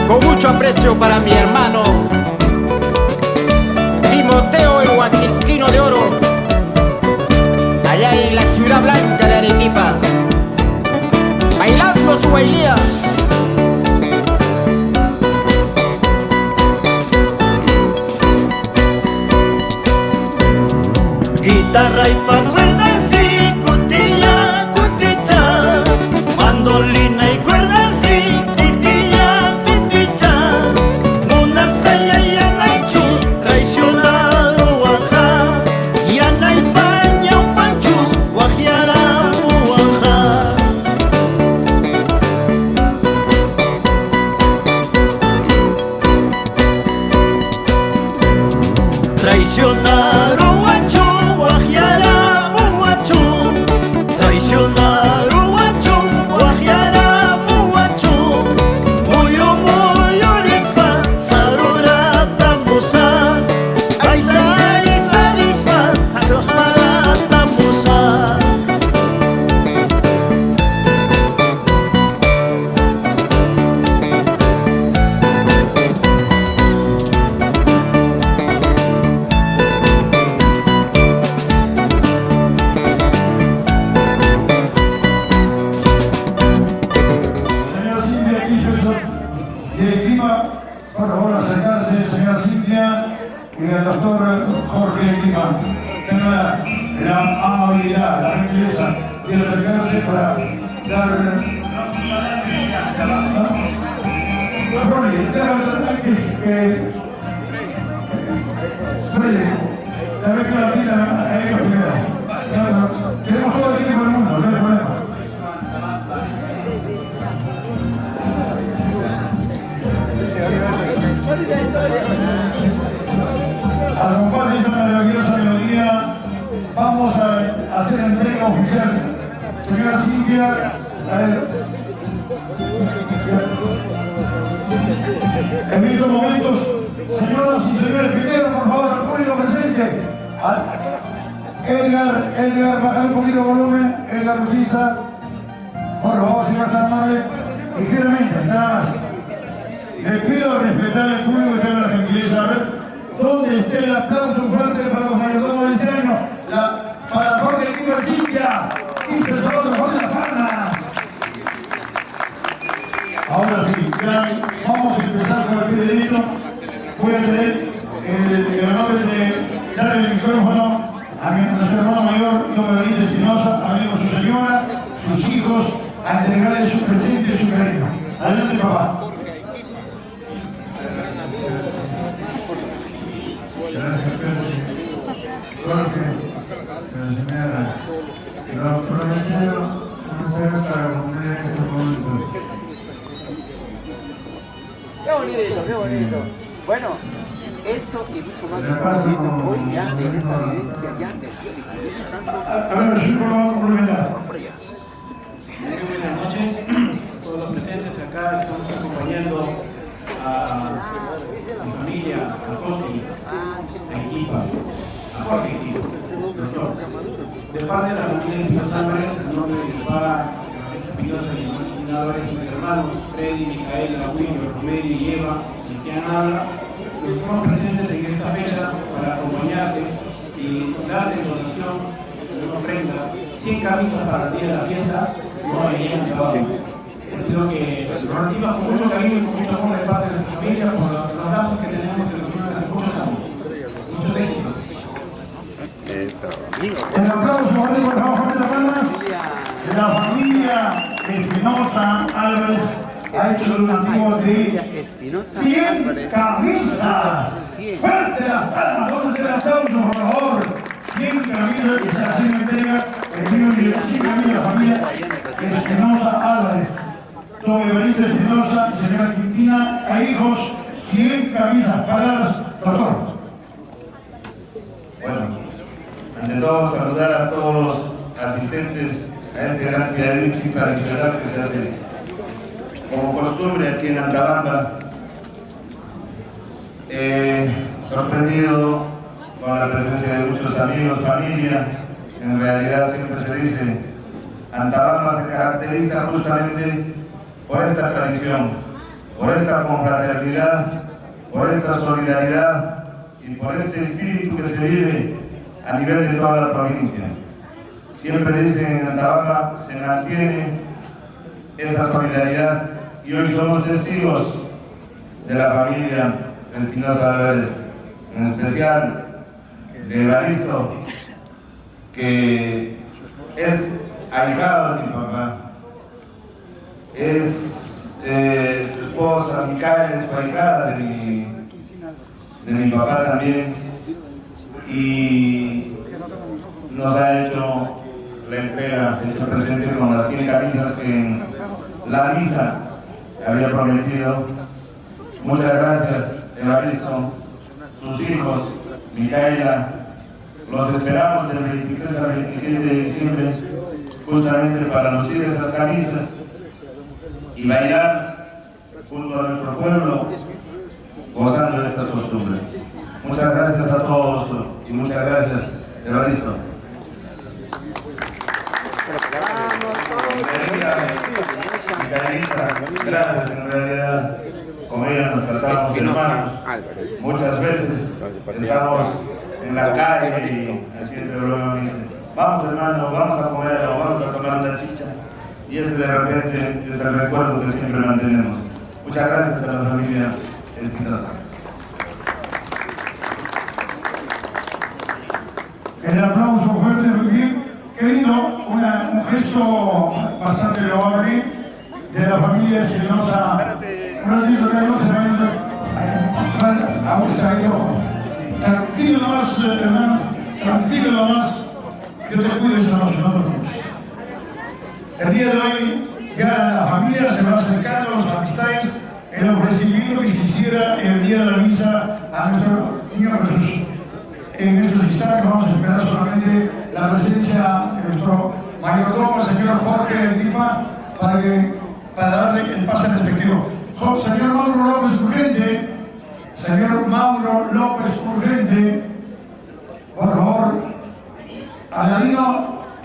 Con mucho aprecio para mi hermano Timoteo, el huaquilquino de oro, allá en la ciudad blanca de Arequipa, bailando su bailía. Guitarra y cuerdas y cutilla, cuticha, mandolina y cuerdas y titilla, titicha, munas calla y anaichu, traicionado guajá, y anay paña un panchus, guajiara guajá. Traicionaron de Lima, por favor acercarse, señora Cintia y el doctor Jorge Lima. Tenga la amabilidad, la gentileza de acercarse para dar... la mezcla latina a ellos primero. Tenemos todo el tiempo del mundo, no hay problema. Al compás de esta maravillosa melodía, vamos a hacer entrega oficial. Señora Cintia, a ver. En estos momentos, señoras y señores, primero, por favor, al público presente. Edgar, bajar un poquito el volumen. Edgar Rujiza, por favor, si vas a amarle, ligeramente, nada más. Les pido respetar al público y tengan la gentileza. A ver, ¿dónde está el aplauso fuerte para los mayordomos de este año? Para Jorge Lima Cintia y Salvador Jorge Las Palmas. Ahora sí, ya vamos a empezar con el pie derecho. Voy a tener el honor de dar el micrófono a nuestro hermano mayor, don Benito Espinosa, amigo de su señora, sus hijos, a entregarle su presente y su cariño. Adelante, papá. Jorge, señora, los prometidos son para cumplir en estos momentos. Qué bonito, qué bonito. Bueno, esto y mucho más estamos viendo hoy ya en esta vivencia ya del día de Chile. A ver, sí, por favor, complementar. Buenas noches, todos los presentes acá. Estamos acompañando a mi familia, a Jorge, a Equipa, a Jorge Equipa, doctor. De parte de la familia de Espinosa Álvarez, en nombre de mi papá, Espinosa y Martín Álvarez, y mis hermanos, Freddy, Micaela, Wilmer, Romedio y Eva, y quien habla, nos estamos presentes en esta fecha para acompañarte y darte en donación de una ofrenda, 100 camisas para el día de la fiesta, no venían trabajo. Pido que lo recibas con mucho cariño y con mucho amor de parte de nuestra familia por los lazos que tenemos en los últimos muchos años. El aplauso, por favor, fuerte las palmas. La familia Espinosa Álvarez ha hecho un donativo de 100 camisas. Fuerte las palmas, ¿dónde está el aplauso, por favor? 100 camisas que se hacen entrega el mío de 100 camisas de la familia Espinosa Álvarez. Don Evanito Espinosa y señora Quintina, a hijos, 100 camisas. Palabras, doctor. Bueno, ante todo saludar a todos los asistentes a este gran piadín tradicional que se hace como costumbre aquí en Antabamba. Sorprendido con la presencia de muchos amigos, familia. En realidad siempre se dice, Antabamba se caracteriza justamente por esta tradición, por esta confraternidad, por esta solidaridad y por este espíritu que se vive a nivel de toda la provincia. Siempre dicen en Antabamba se mantiene esa solidaridad y hoy somos testigos de la familia Espinosa Álvarez, en especial de Evaristo, que es ahijado de mi papá, es su esposa, Micaela, es su ahijada de mi papá también, y nos ha hecho la entrega, se ha hecho presente con las 100 camisas que en la misa había prometido. Muchas gracias, Evaristo, sus hijos, Micaela. Los esperamos del 23 al 27 de diciembre, justamente para lucir esas camisas y bailar junto a nuestro pueblo, gozando de estas costumbres. Muchas gracias a todos y muchas gracias, Evaristo. Gracias, en realidad, como ella nos tratamos de hermanos. Muchas veces estamos en la calle y siempre luego me dicen, vamos hermano, vamos a comer o vamos a tomar una chicha. Y ese de repente es el recuerdo que siempre mantenemos. Muchas gracias a la familia Espinosa. El aplauso fuerte, muy bien. Qué lindo, un gesto bastante loable de la familia Espinosa. Un ratito que no se va a ir. Tranquilo nomás, hermano, tranquilo nomás. Yo te cuido esta noche, no te preocupes. El día de hoy ya la familia se va acercando a los amistades, el ofrecimiento que se hiciera el día de la misa a nuestro niño Jesús. En estos instantes vamos a esperar solamente la presencia de nuestro mayordomo, el señor Jorge Lima, para darle el pase respectivo. Señor Mauro López Urgente, señor Mauro López Urgente, por favor, Aladino,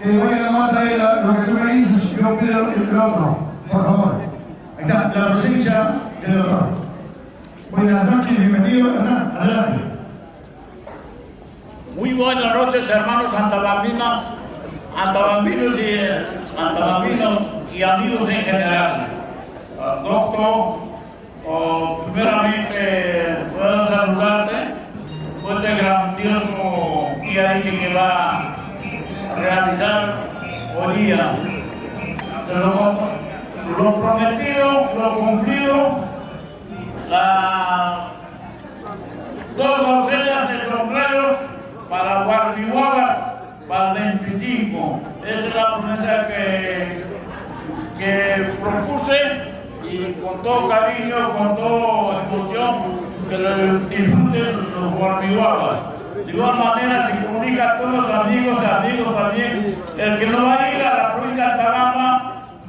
que vaya a mandar lo que tú me dices, yo pido el otro, por favor. Ahí está, la presencia del doctor. Buenas noches, bienvenido, adelante. Muy buenas noches, hermanos antabambinos y amigos en general. Doctor, primeramente puedo saludarte por este grandioso día que va a realizar hoy día. Lo prometido, lo cumplido, dos docenas de sombreros para Guardihuagas para el 25. Esa es la promesa que propuse y con todo cariño, con toda emoción, que lo disfruten los Guardihuagas. De igual manera se comunica a todos los amigos también. El que no va a ir a la provincia de Antabamba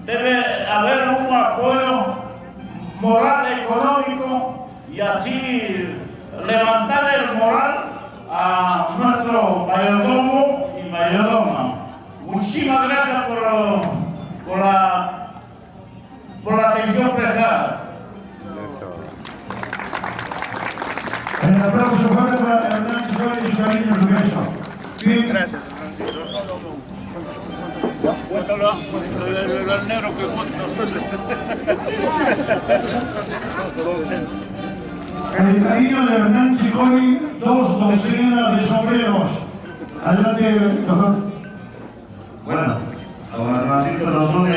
debe haber un apoyo moral, económico y así levantar el moral a nuestro mayordomo y mayordoma. Muchísimas gracias por la atención prestada. El aplauso fuerte para Hernán Chicoli y su cariño, su gesto. Bien. Gracias, Cuéntalo el negro que El cariño de Hernán Chicoli, 2 docenas de sombreros. Adelante, doctor. Bueno, a don Hernancito nos une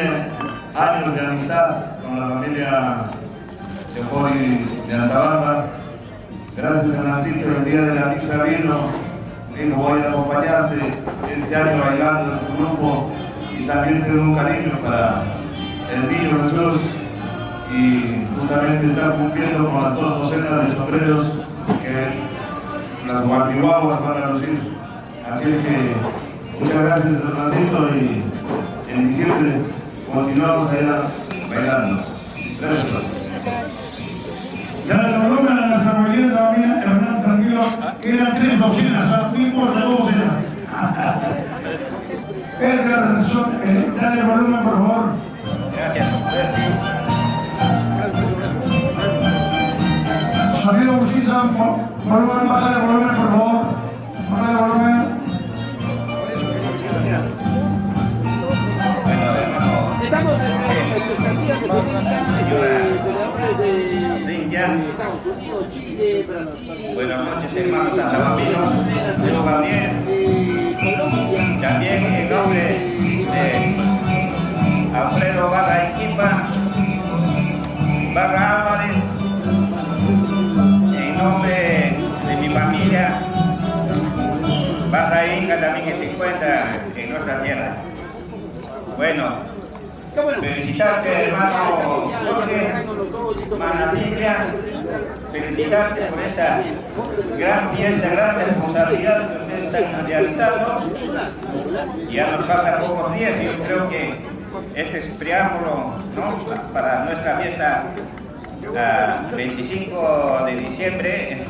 años de amistad con la familia Chepoy de Antabamba. Gracias, Hernancito, el día de la misa vino, dijo, voy a acompañarte este año bailando en tu grupo y también tengo un cariño para el niño Jesús y justamente está cumpliendo con las 2 docenas de sombreros que las guardihuaguas van a lucir. Así es que muchas gracias, Hernancito, y en diciembre continuamos allá bailando. Gracias. Ya la volumen de nuestra familia también, Hernán, tranquilo, eran 3 docenas, no importa, 2 docenas. Edgar, dale volumen, por favor. Gracias. Sonido Busita, volumen, bájale volumen, por favor. Bájale volumen. Estamos en expectativa que se venga de Estados Unidos, Chile, Brasil. Buenas noches, hermanos antabambinos. Yo también. Colombia. También en nombre de Alfredo Barra Equipa, Barra Álvarez, en nombre de mi familia, Barra Inca también que se encuentra en nuestra tierra. Bueno, felicitarte, hermano Jorge, hermana Silvia, felicitarte por esta gran fiesta, gran responsabilidad que ustedes están realizando. Ya nos faltan pocos días y yo creo que este es preámbulo, ¿no?, para nuestra fiesta 25 de diciembre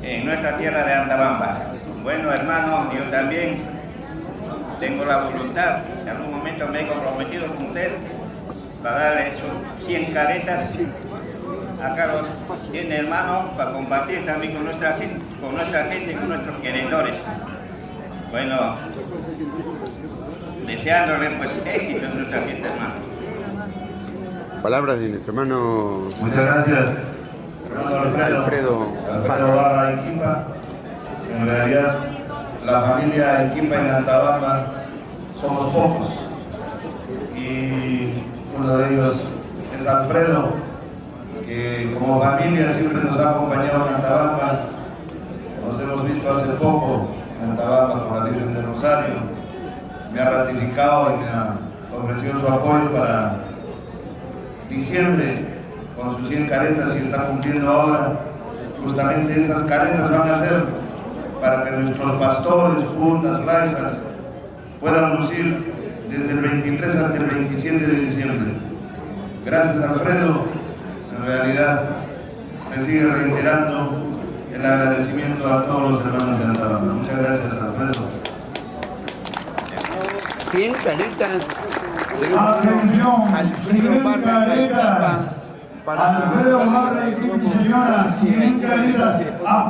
en nuestra tierra de Antabamba. Bueno, hermano, yo también tengo la voluntad, en algún momento me he comprometido con usted para darle 100 caretas a Carlos, tiene hermano, para compartir también con nuestra gente y con nuestros queredores. Bueno, deseándole pues éxito en nuestra fiesta, hermano. Palabras de nuestro hermano. Muchas gracias, hermano Alfredo Barra Equipa. En realidad, la familia Equipa en Antabamba somos pocos y uno de ellos es Alfredo, que como familia siempre nos ha acompañado en Antabamba. Nos hemos visto hace poco en Antabamba con la Virgen del Rosario. Me ha ratificado y me ha ofrecido su apoyo para diciembre con sus 100 caretas y está cumpliendo ahora. Justamente esas caretas van a ser para que nuestros pastores, juntas, laicas puedan lucir desde el 23 hasta el 27 de diciembre. Gracias, Alfredo. En realidad se sigue reiterando el agradecimiento a todos los hermanos de Antabamba. Muchas gracias, Alfredo. 100 caretas. Atención, 100 caretas. Alfredo Barra y señora, 100 caretas.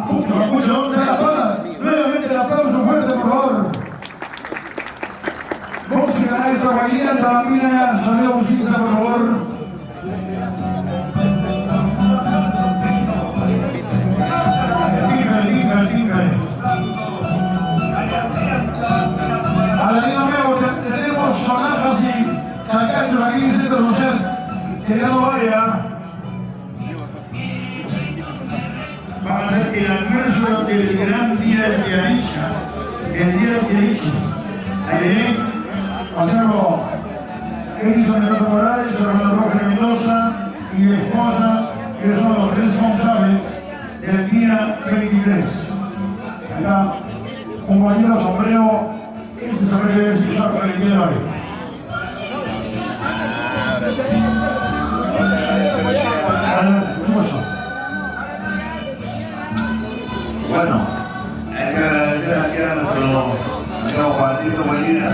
Mucho, ¿dónde la palma? Nuevamente el aplauso fuerte, por favor. Música maestro Guaidía, Antabambina, sonido Busita, por favor. Tenemos sonajas y cacachos aquí en el centro social. Que ya no vaya. Vamos a hacer el almuerzo del gran día de Pianicha. El día de Pianicha. Ahí hacemos Edison Mendoza Morales, Orlando Roger Mendoza y mi esposa, que son los responsables del día 23. Acá, un compañero sombrero, ese sombrero que usar para el día de hoy. Bueno, hay que agradecer aquí a nuestro amigo Juancito Molina,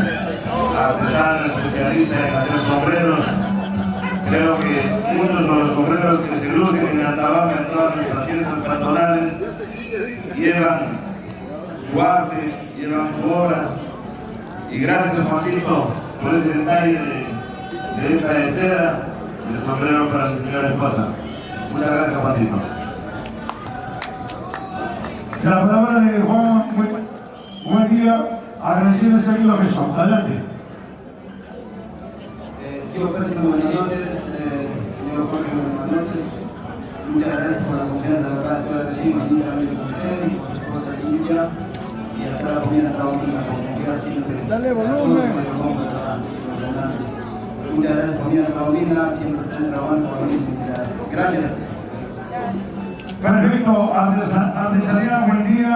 artesano especialista en hacer sombreros. Creo que muchos de los sombreros que se lucen en Antabamba en todas nuestras fiestas patronales llevan su arte, llevan su obra. Y gracias, Juancito, por ese detalle de esta de seda y el sombrero para mi señora esposa. Muchas gracias, Juancito. La palabra de Juan, buen día, agradecer este lindo gesto. Adelante. Tío Pérez, buenas noches. Señor Jorge, buenas noches. Muchas gracias por la confianza de verdad. Estoy agradecido a mi amigo José y por su esposa Silvia. Y a toda la familia de Tahuamina por confiar siempre. Dale volumen. Muchas gracias, familia de Tahuamina. Siempre están trabajando por lo mismo. Gracias. Perfecto, Andresaría, buen día.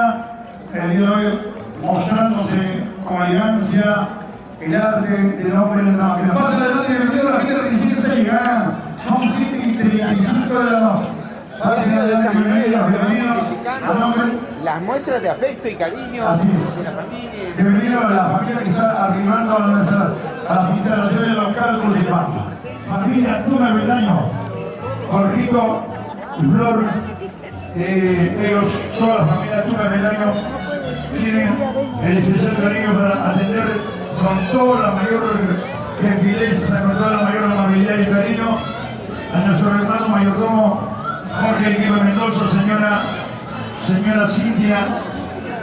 El día de hoy mostrándose con elegancia el arte del hombre de la vida. Pasa adelante, bienvenido a la gente que quisiera llegar. Son 7:35 de la noche. Pasa adelante, bienvenido al hombre. Las muestras de afecto y cariño Así es. de la familia. Bienvenido a la familia que está arribando a las instalaciones de los cálculos y Pampa. Familia Tuna Beldaño, Jorgito y Flor. Ellos, toda la familia Tuna Beldaño, tienen el especial cariño para atender con toda la mayor gentileza, con toda la mayor amabilidad y cariño a nuestro hermano mayordomo Jorge Guiba Mendoza, señora Cintia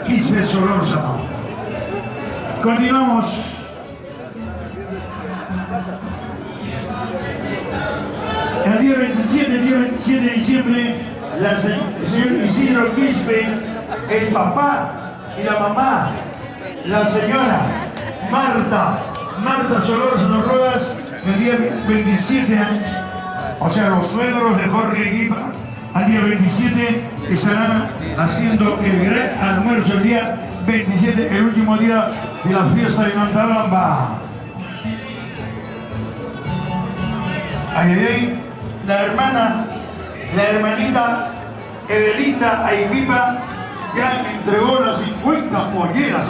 Quispe Solórzano. Continuamos. El día 27 de diciembre, el señor Isidro Quispe, el papá y la mamá, la señora Marta Solórzano Rodas, el día 27, o sea, los suegros de Jorge Guiba, al día 27 estarán haciendo el gran almuerzo el día 27, el último día de la fiesta de Mantabamba. Ahí la hermanita Evelita Aiquipa ya entregó las 50 polleras.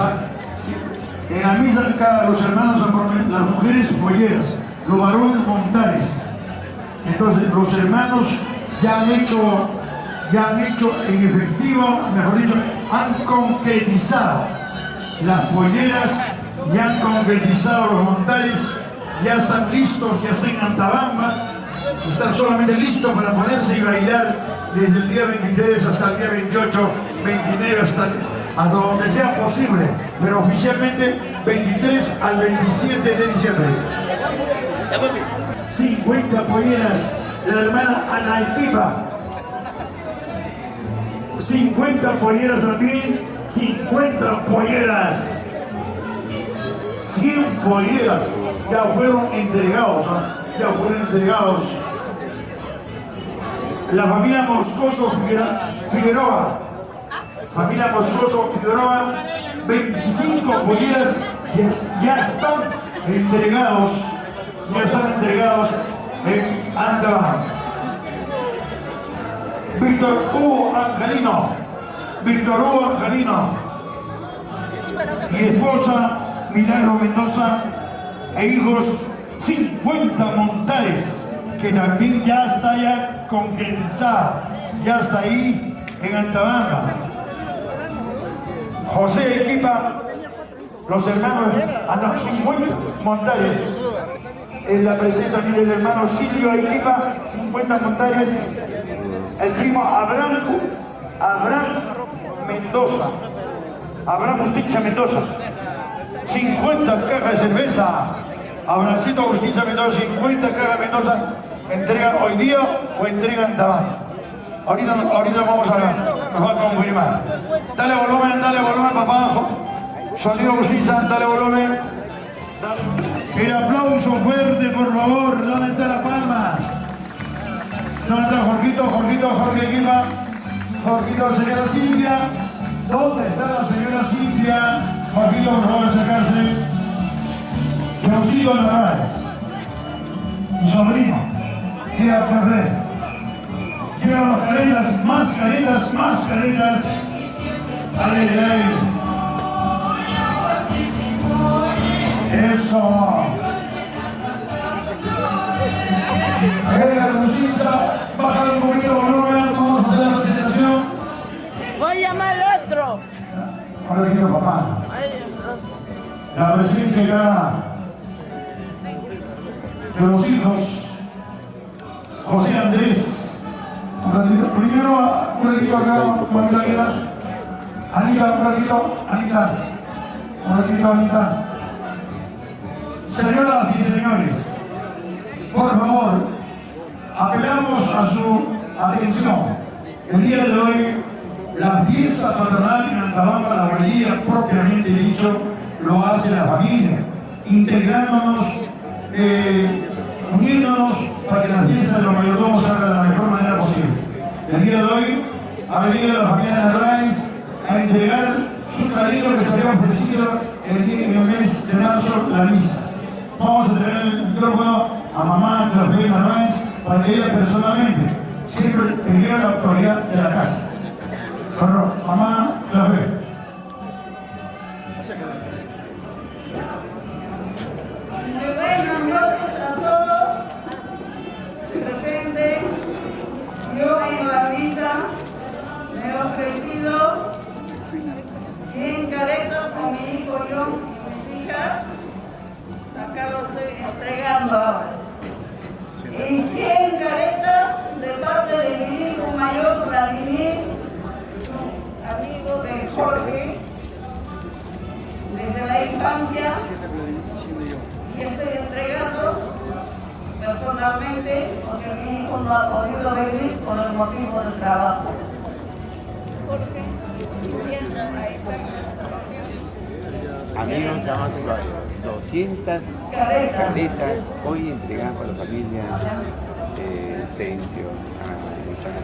En la misa los hermanos, las mujeres polleras, los varones montares. Entonces los hermanos ya han hecho en efectivo, mejor dicho, han concretizado las polleras, ya han concretizado los montares, ya están listos, ya están en Antabamba, están solamente listos para ponerse y bailar desde el día 23 hasta el día 28, 29, hasta donde sea posible, pero oficialmente 23 al 27 de diciembre. 50 polleras, la hermana Ana Aiquipa. 50 polleras también, 50 polleras. 100 polleras ya fueron entregados, ya fueron entregados. La familia Moscoso Figueroa, 25 polleras ya están entregados en Antabamba. Víctor Hugo Angelino y esposa Milagro Mendoza e hijos 50 montares, que también ya está concretizada, ya está ahí en Antabamba. José Aiquipa, los hermanos, 50 montares. En la presencia también del hermano Silvio Aiquipa, 50 montares. El primo Abraham Mendoza, Abraham Justicia Mendoza, 50 cajas de cerveza. Abrancito Justicia Mendoza, 50 cajas de Mendoza, entregan hoy día o entregan tabaco. Ahorita vamos a ver, nos va a confirmar. Dale volumen, papá. Sonido Justicia, dale volumen. El aplauso fuerte, por favor. ¿Dónde está la palma? ¿Dónde está Jorge Guiba? Jorgito, señora Cintia. ¿Dónde está la señora Cintia? Jorgito, por favor, sacarse. Leoncito Narváez, mi sobrino. Quiero perder. Quiero mascaretas. Ay. Eso. La música, bájale un poquito el volumen, vamos a hacer la presentación. Voy a llamar al otro. Ahora quiero papá. La presencia de los hijos José Andrés. Primero, un ratito acá, Magdalena. Anita, un ratito, Anita. Un ratito, Anita. Señoras y señores, por favor, apelamos a su atención. El día de hoy, la fiesta patronal en Antabamba, la guardería propiamente dicho, lo hace la familia, integrándonos, uniéndonos para que la fiesta de los mayordomos salga de la mejor manera posible. El día de hoy ha venido la familia Narváez a entregar su cariño que se había ofrecido el mes de marzo, la misa. Vamos a tener el micrófono a mamá Rafael Narváez para que ella personalmente siempre tenga la autoridad de la casa. Bueno, mamá Rafael. Buenas noches a todos presentes. Yo en la vida me he ofrecido 100 caretas con mi hijo y yo y mis hijas. Acá lo estoy entregando ahora. Y 100 caretas de parte de mi hijo mayor, Vladimir, amigo de Jorge, desde la infancia. Y estoy entregando personalmente porque mi hijo no ha podido venir por el motivo del trabajo. Amigos, damas y caballeros, 200 caretas hoy entregando a la familia Sencio.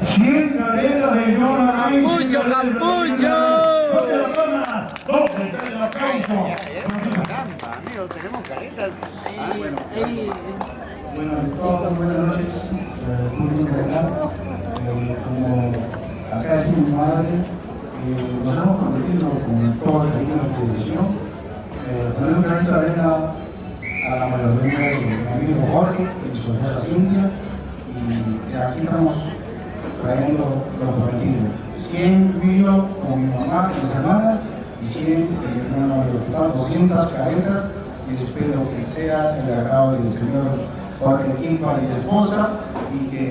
100 caretas de John Araiz. ¡Capullo, capullo! Amigos, tenemos caretas. Bueno, buenas noches, público de acá. Como acá es mi madre, nos hemos comprometido con toda esta institución, poner un granito de arena a la mayoría de mi amigo Jorge y su esposa Cintia, y aquí estamos trayendo lo prometido. 100 vinos con mi mamá y mis hermanas, y 100 mi hermano diputado, 200 caretas, y espero que sea el agrado del señor Jorge Quimpa y esposa, y que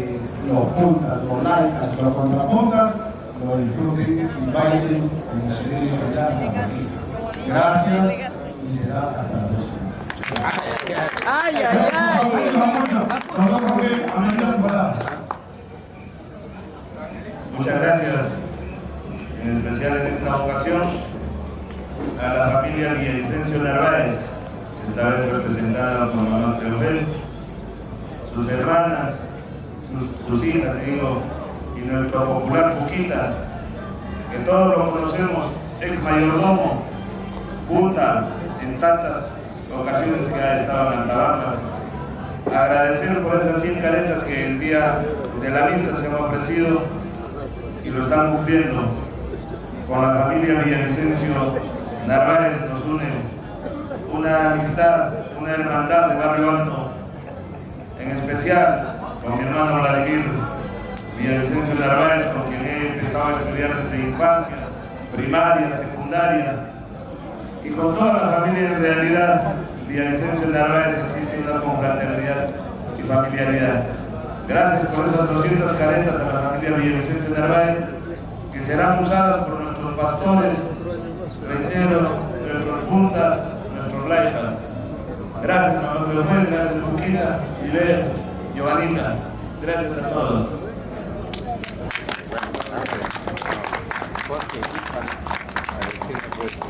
los puntas, los laicas, los contrapuntas lo disfruten y bailen como se debe bailar la partida. Gracias y será hasta la próxima. ¡Ay, ay, ay! Muchas gracias, en especial en esta ocasión, a la familia Villavicencio Narváez, esta vez representada por mamá Teofel, sus hermanas, sus hijas, digo, y nuestro popular Puquita, que todos lo conocemos, ex mayordomo, junta en tantas ocasiones que ha estado en Antabamba. Agradecer por esas 100 caretas que el día de la misa se han ofrecido y lo están cumpliendo. Con la familia Villavicencio Narváez nos une una amistad, una hermandad de Barrio Alto, en especial con mi hermano Vladimir Villavicencio Narváez, con quien he empezado a estudiar desde infancia, primaria, secundaria, y con toda la familia en realidad. Villavicencio Narváez existe una confraternidad y familiaridad. Gracias por esas 200 caretas a la familia Villavicencio Narváez, que serán usadas por nuestros pastores, reiteros, nuestros puntas, nuestros laicas. Gracias, mamá Teofel, gracias, Juquita, Silvia, Giovanita. Gracias a todos.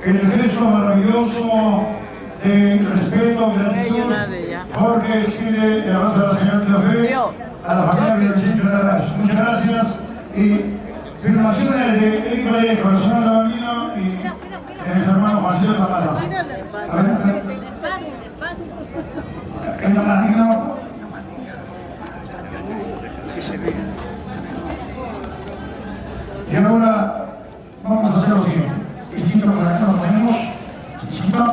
El gesto maravilloso de respeto, gratitud, Jorge escribe el abrazo a la señora Teofel, a la familia Villavicencio Narváez. Muchas gracias y firmaciones de Eric Vallejo, el señor Lavamino y el hermano Juancito Zamara. Y ahora vamos a hacer lo siguiente. Chiquito, por acá lo tenemos. Chiquito.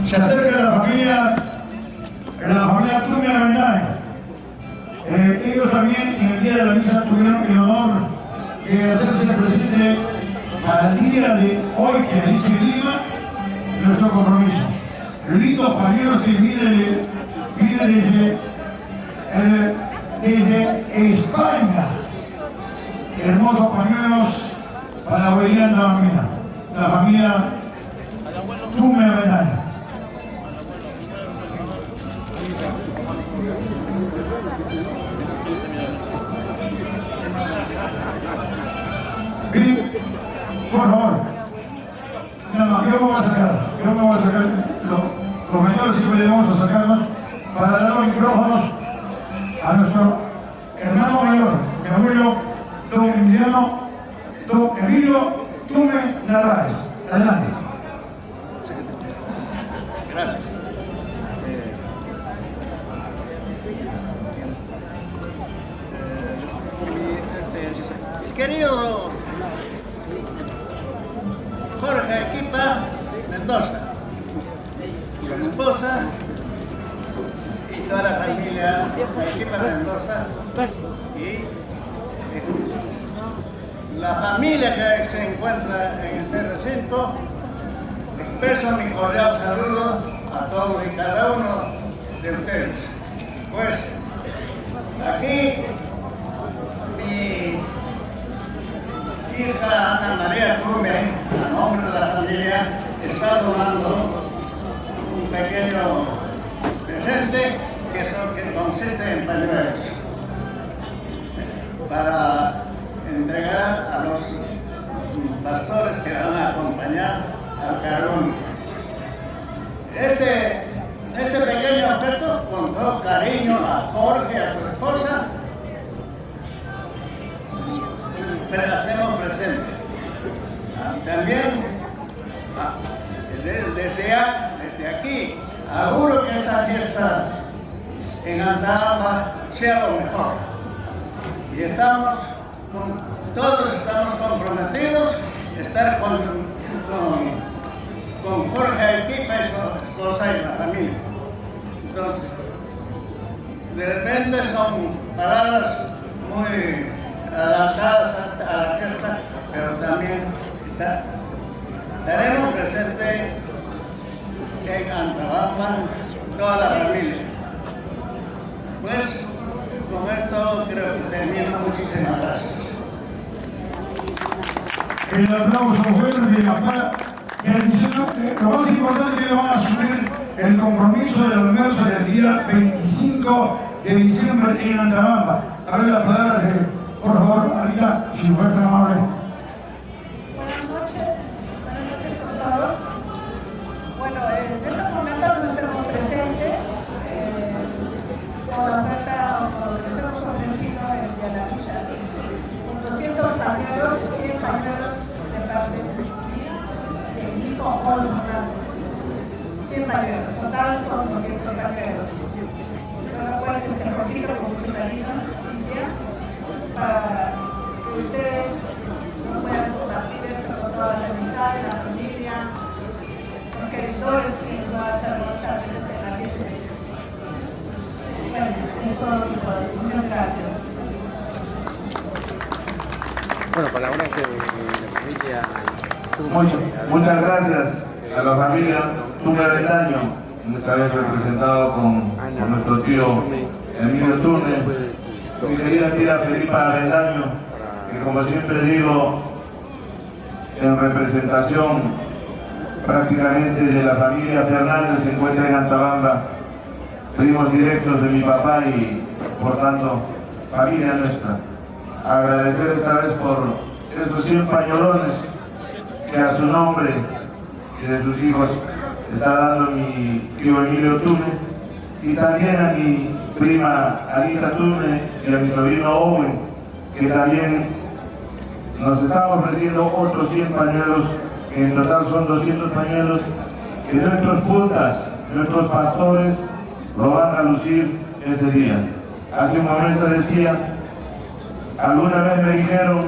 Se acerca de la familia Turbia Mendaña. Ellos también en el día de la misa tuvieron el honor de hacerse presente para el día de hoy que dice Lima nuestro compromiso. Lindos compañeros que vienen desde España. hermosos pañuelos para la huellianda mamina, la familia Tume Avendaño. Bien, por favor. No, yo me voy a sacar, los menores siempre vamos a sacarlos para dar los micrófonos a nuestro hermano mayor, mi abuelo, don Emilio Tume Narváez. Adelante. Gracias. Mis queridos Jorge Equipa Mendoza, con mi esposa y toda la familia Equipa Mendoza y la familia que se encuentra en este recinto, expreso mi cordial saludo a todos y cada uno de ustedes. Pues aquí mi hija Ana María Tume, a nombre de la familia, está donando un pequeño presente que consiste en pañuelos para entregar a los pastores que van a acompañar al carón. Este pequeño objeto, con todo cariño a Jorge, a su esposa, pero hacemos presente. También, desde aquí, auguro que esta fiesta en Antarama sea lo mejor. Y todos estamos comprometidos a estar con Jorge Equipa y su esposa y la familia. Entonces, de repente son palabras muy adaptadas a la fiesta, pero también estaremos presentes en Antabamba toda la familia. Pues con esto creo que termino. Muchísimas gracias. El aplauso fuerte acá. Lo más importante es que van a asumir el compromiso del almuerzo del día 25 de diciembre en Antabamba. A ver las palabras de, por favor, Anita, si fuera tan amable. Buenas noches con todos. Bueno, en estos momentos nos hemos presente con la oferta, con lo que hemos ofrecido de la misa, con 200 pañuelos, 100 pañuelos de parte de Nico Olmos, 100 pañuelos, total son 200 pañuelos. Pero puede ser un poquito con mucho cariño, Cintia, para que ustedes no puedan compartir esto con toda la amistad, la familia, los escritores que nos van a hacer muchas veces de la gente. Bueno, es todo lo que puedo decir. Muchas gracias. Bueno, palabras de la familia. Muchas gracias a la familia Tume Avendaño, esta vez representado con nuestro tío Emilio Tume, mi querida tía Felipa Avendaño, que como siempre digo, en representación prácticamente de la familia Fernández, se encuentra en Antabamba, primos directos de mi papá y por tanto familia nuestra. Agradecer esta vez por esos 100 pañolones que a su nombre y de sus hijos está dando mi tío Emilio Tume, y también a mi prima Anita Tume y a mi sobrino Owen, que también nos están ofreciendo otros 100 pañuelos, que en total son 200 pañuelos, que nuestros puntas, nuestros pastores lo van a lucir ese día. Hace un momento decía, alguna vez me dijeron,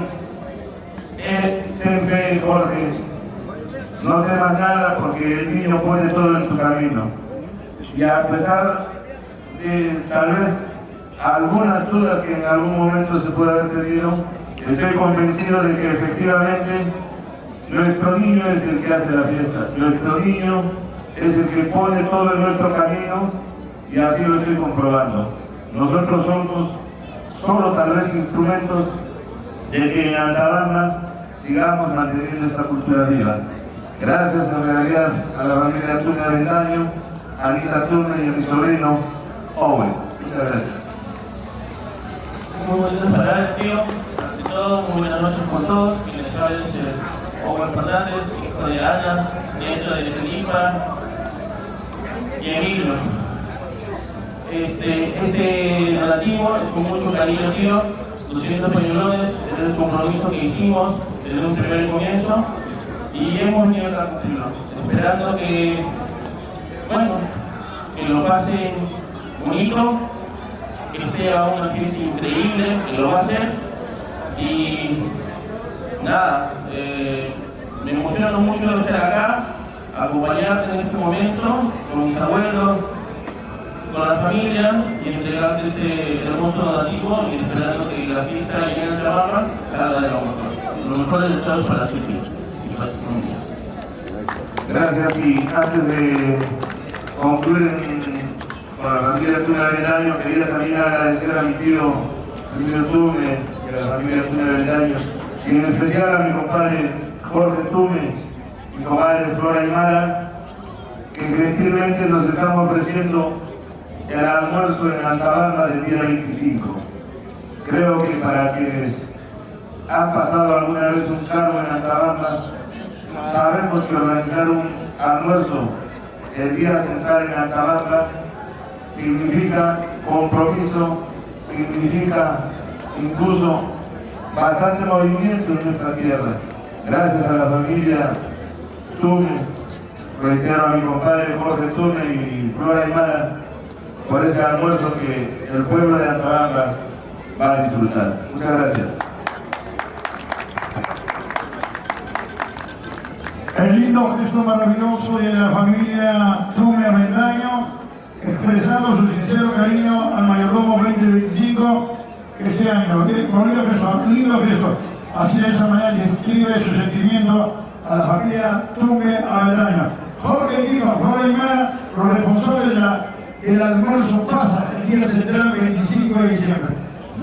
ten fe, Jorge, no temas nada porque el niño pone todo en tu camino. Y a pesar de tal vez algunas dudas que en algún momento se puede haber tenido, estoy convencido de que efectivamente nuestro niño es el que hace la fiesta, nuestro niño es el que pone todo en nuestro camino, y así lo estoy comprobando. Nosotros somos solo tal vez instrumentos de que en Antabamba sigamos manteniendo esta cultura viva. Gracias en realidad a la familia Tume Avendaño, a Anita Tume y a mi sobrino Owen. Muchas gracias. Muy bonitas palabras, tío. Ante todo, muy buenas noches con todos. Quienes hablan es Owen Fernández, hijo de Ana, nieto de Felipa y Emilio. Este donativo es con mucho cariño, tío. 200 pañuelones, es el compromiso que hicimos desde un primer comienzo y hemos venido a cumplirlo, esperando que, bueno, que lo pasen bonito, que sea una fiesta increíble, que lo va a hacer y nada, me emociona mucho de estar acá, acompañarte en este momento con mis abuelos, con la familia y entregarte este hermoso donativo y esperando que la fiesta en Antabamba salga de lo mejor. Los mejores deseos para ti y para tu familia. Gracias, y antes de concluir con la familia Tume Avendaño, quería también agradecer a mi tío Emilio Tume y a la familia Tume Avendaño, y en especial a mi compadre Jorge Tume, mi comadre Flora Aymara, que gentilmente nos están ofreciendo el almuerzo en Antabamba del día 25. Creo que para quienes han pasado alguna vez un cargo en Antabamba, sabemos que organizar un almuerzo el día central en Antabamba significa compromiso, significa incluso bastante movimiento en nuestra tierra. Gracias a la familia Tume, reitero a mi compadre Jorge Tume y Flora Aymara, por ese almuerzo que el pueblo de Antabamba va a disfrutar. Muchas gracias. El lindo gesto maravilloso de la familia Tume Avendaño, expresando su sincero cariño al mayordomo 2025 este año. Lindo gesto. Así de esa manera describe su sentimiento a la familia Tume Avendaño. Jorge Guido, Flora Aymara, los responsables del almuerzo pasa el día central 25 de diciembre.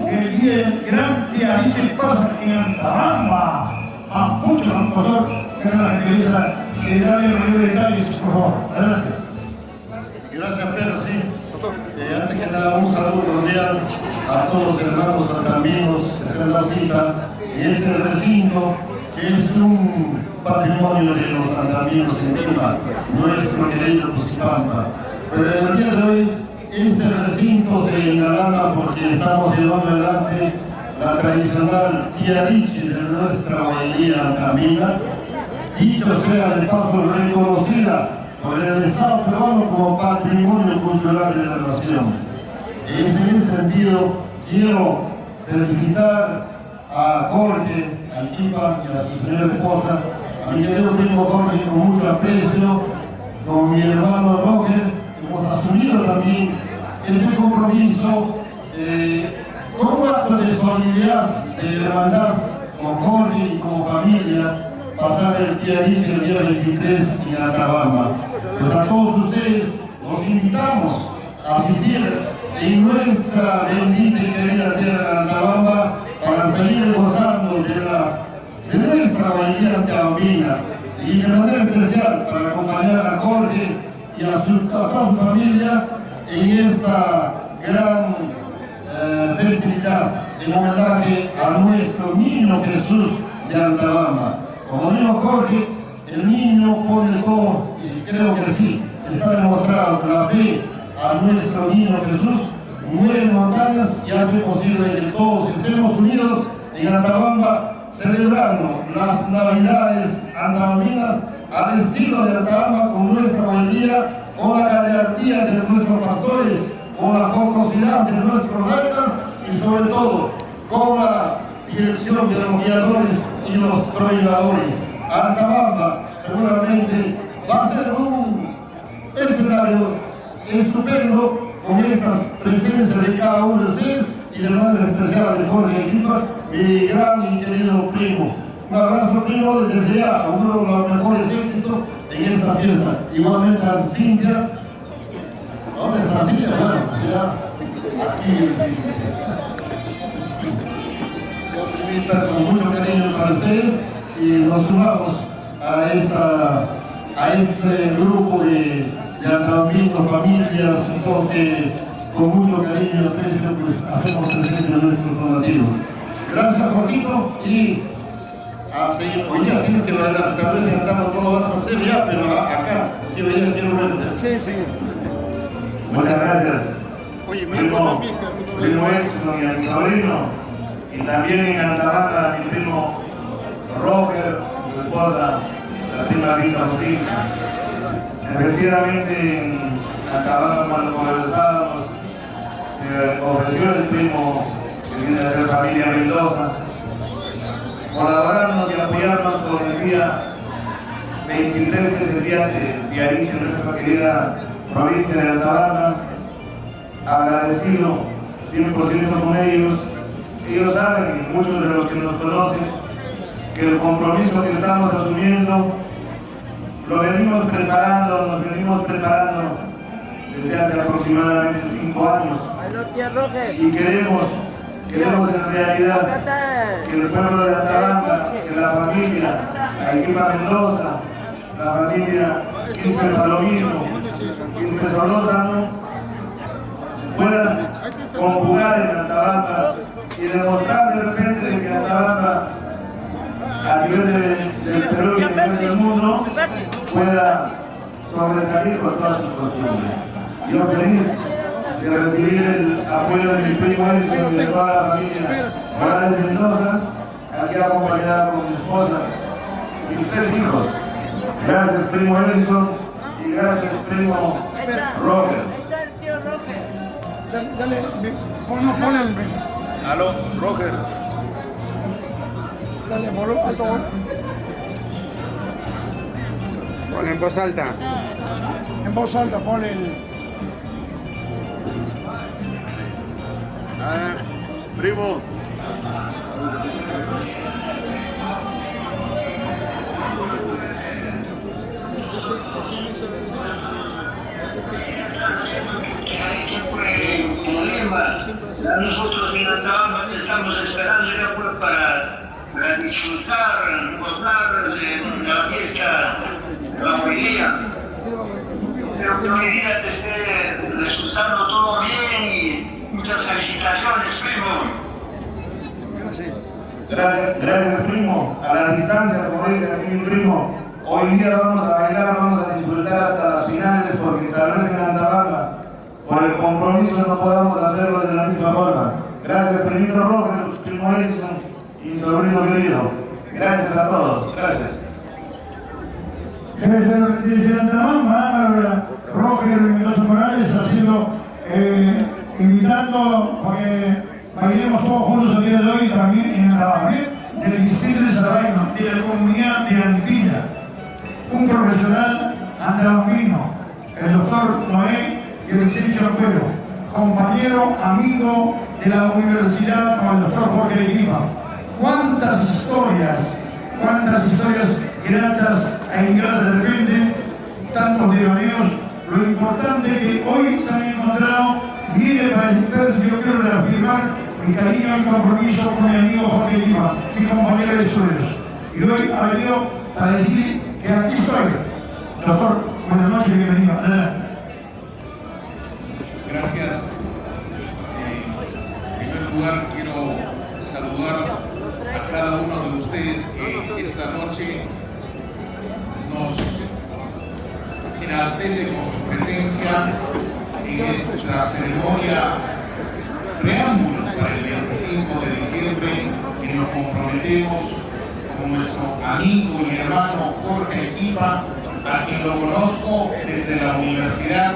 El día del gran día pasa en Antabamba. Mucho, doctor, que es la gentileza de darle mayor detalles, por favor. Adelante. Gracias, Pedro, sí. Antes que nada, un saludo cordial a todos los hermanos santambinos que están en la cita en este recinto, que es un patrimonio de los santaminos en Lima, nuestro querido Cusipampa. Pero el día de hoy, este recinto se engalana porque estamos llevando adelante la tradicional tiarichi de nuestra bahía Camina, dicho sea de paso reconocida por el Estado peruano como patrimonio cultural de la nación. En ese sentido, quiero felicitar a Jorge, a Kipa y a su señora esposa, a mi querido primo Jorge, con mucho aprecio, con mi hermano Roger. Hemos asumido también este compromiso con un acto de solidaridad, de hermandad con Jorge y como familia, pasar el tiarichi el día 23 en Antabamba. Pues a todos ustedes los invitamos a asistir en nuestra bendita y querida tierra de Antabamba para seguir gozando de nuestra bahía antabambina y de manera especial para acompañar a Jorge y a toda su familia en esta gran festividad en homenaje a nuestro niño Jesús de Antabamba. Como dijo Jorge, el niño pone todo, y creo que sí, está demostrado que la fe a nuestro niño Jesús mueve montañas y hace posible que todos estemos unidos en Antabamba celebrando las Navidades antabambinas al estilo de Antabamba, con nuestra valentía, con la gallardía de nuestros pastores, con la jocosidad de nuestros reyes y sobre todo con la dirección de los guiadores y los proveedores. Antabamba seguramente va a ser un escenario estupendo con estas presencias de cada uno de ustedes y de manera especial de Jorge Equipa, mi gran y querido primo. Un abrazo, primo, desde ya, uno de los mejores éxitos en esta fiesta. Igualmente a Cintia. ¿Dónde está Cintia? Bueno, ya aquí. invita con mucho cariño para ustedes y nos sumamos a este grupo de andaminos, familias, entonces con mucho cariño y aprecio pues, hacemos presente nuestros donativos. Gracias, Jorgito, y a seguir. Hoy día tienes que bailar, tal vez cantamos, no lo vas a hacer ya, pero acá, sí, hoy día quiero verte. Sí, sí. Muchas gracias. Oye, primo Edson y a mi sobrino, y también en Antamanga a mi primo Roger, su esposa, la prima Rita Justicia. Efectivamente, en Antamanga cuando conversábamos, ofreció el primo que viene de la familia Mendoza, colaborarnos y apoyarnos con el día 23, que es el día de Ariche, en nuestra querida provincia de Antamanga. Agradecido 100% con ellos. Ellos saben, y muchos de los que nos conocen, que el compromiso que estamos asumiendo lo venimos preparando, nos venimos preparando desde hace aproximadamente 5 años. Y queremos en realidad que el pueblo de Antamanga, que la familia, la equipa Mendoza, la familia Quispe Palomino, Quispe Solórzano, puedan conjugar en Antamanga y demostrar de repente que Antamanga, a nivel del Perú y a nivel del mundo, pueda sobresalir con todas sus costumbres. Yo feliz de recibir el apoyo de mi primo Edson y de toda la familia Morales Mendoza, aquí acompañada con mi esposa y mis 3 hijos. Gracias, primo Edson, y gracias, primo Roger. Dale, ponle el... Aló, Roger. Dale, volumen alto. Ponle en voz alta. En voz alta, ponle el... Primo. Nosotros en Antamanga te estamos esperando ya pues, para disfrutar, gozar de la fiesta de la homilia. Espero que hoy día te esté resultando todo bien y muchas felicitaciones, primo. Gracias, primo. A la distancia, como dice aquí mi primo, hoy día vamos a bailar, vamos a disfrutar hasta las finales, porque tal vez en Antamanga, por el compromiso, no podamos hacerlo de la misma forma. Gracias, primito Roger, primo Edson y mi sobrino querido. Gracias a todos. Gracias. Desde Antamanga, Roger Mendoza Morales ha sido invitando para que bailemos todos juntos el día de hoy también en Antamanga, del distrito de Sabaino, de la comunidad de Antilla. Un profesional andalucino, el doctor Noé Vicente Acuero, compañero, amigo de la universidad con el doctor Jorge Equipa. ¿Cuántas historias gratas e ingratas de repente, tantos devaneos? Lo importante es que hoy se han encontrado, viene para expresarse, yo quiero reafirmar mi cariño y compromiso con mi amigo Jorge Equipa, mi compañero de estudios. Y hoy ha venido para decir que aquí estoy. Doctor, buenas noches, bienvenido. Gracias. En primer lugar, quiero saludar a cada uno de ustedes que esta noche nos enaltece con su presencia en esta ceremonia preámbulo para el 25 de diciembre, que nos comprometemos con nuestro amigo y hermano Jorge Equipa, a quien lo conozco desde la universidad.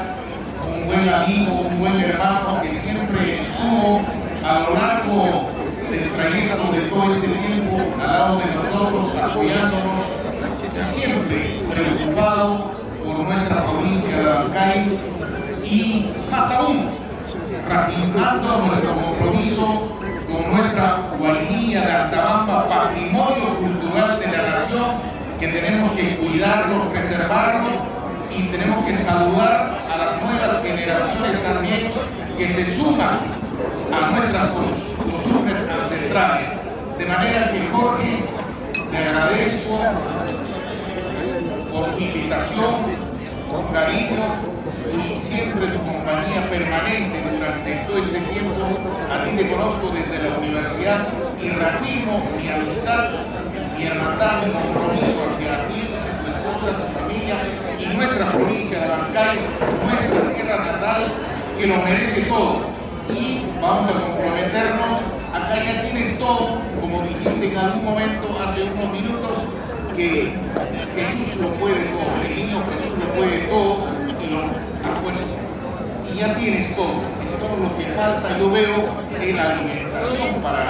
Un buen amigo, un buen hermano que siempre estuvo a lo largo del trayecto de todo ese tiempo al lado de nosotros, apoyándonos, y siempre preocupado por nuestra provincia de Huancay y más aún, reafirmando nuestro compromiso con nuestra Guainilla de Antamanga, patrimonio cultural de la nación, que tenemos que cuidarlo, preservarlo, y tenemos que saludar a las nuevas generaciones también que se suman a nuestras costumbres ancestrales. De manera que, Jorge, te agradezco por tu invitación, con cariño y siempre tu compañía permanente durante todo este tiempo. A ti te conozco desde la universidad y reafirmo mi amistad, mi hermandad, mi compromiso hacia ti, tu esposa, tu familia y nuestra provincia de Abancay, nuestra tierra natal, que lo merece todo. Y vamos a comprometernos. Acá ya tienes todo, como dijiste en algún momento hace unos minutos, que Jesús lo puede todo, el niño Jesús lo puede todo y lo ha puesto. Y ya tienes todo. En todo lo que falta yo veo es la alimentación para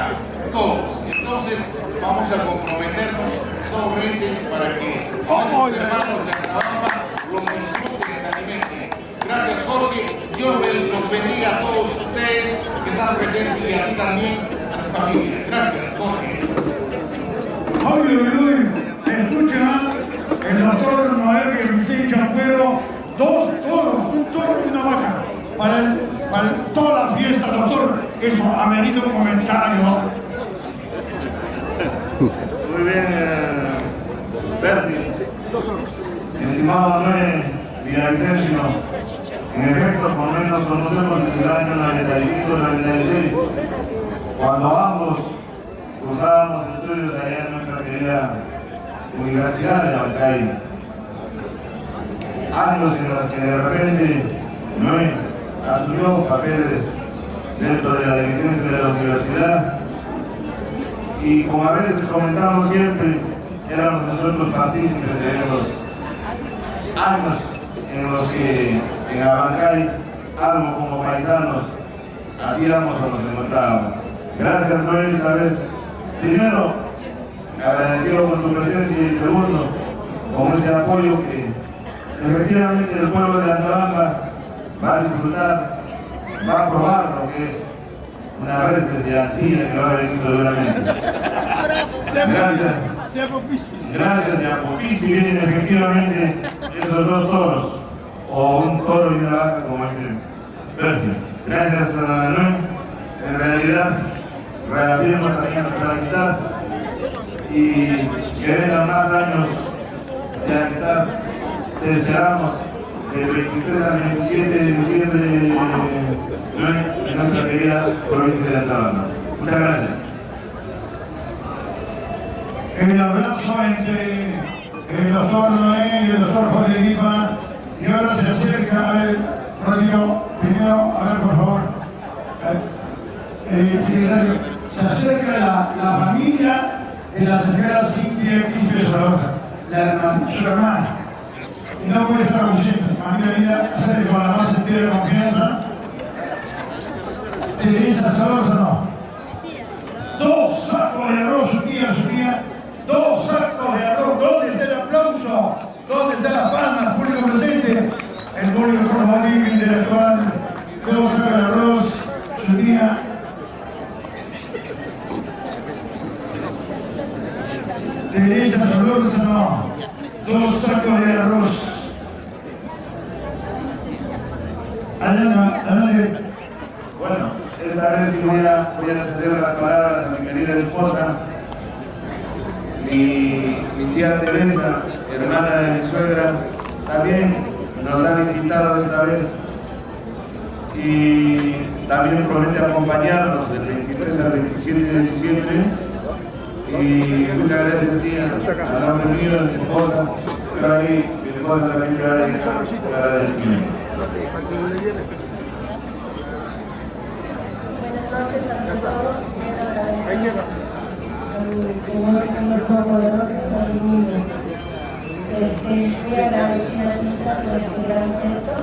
todos. Entonces vamos a comprometernos 2 veces para que nuestros hermanos de Atabamba los disfruten y se alimenten. Gracias, Jorge. Dios los bendiga a todos ustedes que están presentes y a ti también, a tu familia. Gracias, Jorge. Escucha, el doctor Noel Vicente Champuero, 2 toros, un toro y una vaca. Para toda la fiesta, doctor, eso amerita un comentario. Muy bien, Percy. Estimado Manuel Villavicencio, en efecto, por lo menos conocemos desde el año 95-96, cuando ambos cursábamos estudios allá en nuestra querida Universidad de Abancay. Años en los que de repente Noé asumió papeles dentro de la dirigencia de la universidad y como a veces comentamos siempre, éramos nosotros partícipes de esos años en los que en Abancay, algo como paisanos, hacíamos o nos encontrábamos. Gracias, Noé, esta vez. Primero, agradecido con tu presencia y segundo, con ese apoyo que efectivamente el pueblo de Atabamba va a disfrutar, va a probar lo que es una res de antilla que va a venir seguramente. Gracias. Gracias, Yapopici, vienen efectivamente esos 2 toros, o un toro y una vaca, como dicen. Gracias. Gracias, Manuel. En realidad, reafirmo también nuestra amistad y que vengan más años de amistad. Te esperamos del 23 al 27 de diciembre en nuestra querida provincia de Atabamba. Muchas gracias. El abrazo entre el doctor Noé y el doctor Jorge Lima, y ahora se acerca a él, Rodrigo, primero, a ver por favor, secretario, se acerca la familia de la señora Cintia Quispe Solosa, su hermana, y no puede estar ausente, familia, acerca con la más entera confianza. Teresa Solosa no. 2 sacos de arroz, su tía. 2 sacos de arroz. ¿Dónde está el aplauso? ¿Dónde está la palma? Público presente. El público por favor intelectual. 2 sacos de arroz, su tía. Teresa Solosa no. 2 sacos de arroz. Adelante. Bueno, esta vez sí voy a ceder las palabras a mi querida esposa, mi tía Teresa, hermana de mi suegra, también nos ha visitado esta vez y también promete acompañarnos del 23 al 27 de diciembre. Y muchas gracias, tía, a nombre mío, de mi esposa, pero ahí mi esposa también le va a decir agradecimiento. El Señor que nos fue poderoso por el mundo. Muy agradecida por este gran gesto.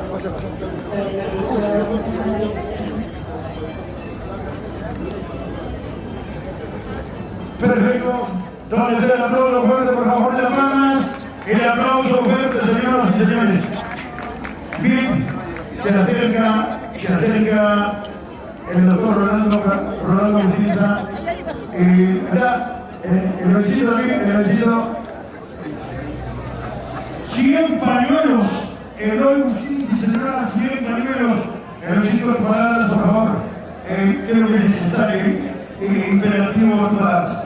Perfecto. ¿Dónde está el aplauso fuerte, por favor, de las manos? El aplauso fuerte, señoras y señores. Bien, se acerca el doctor Rolando Urquiza. Allá, el vecino, 100 pañuelos. El hoy Urquiza se regala 100 pañuelos. El vecino de palabras, por favor. Creo que es necesario, imperativo, palabras.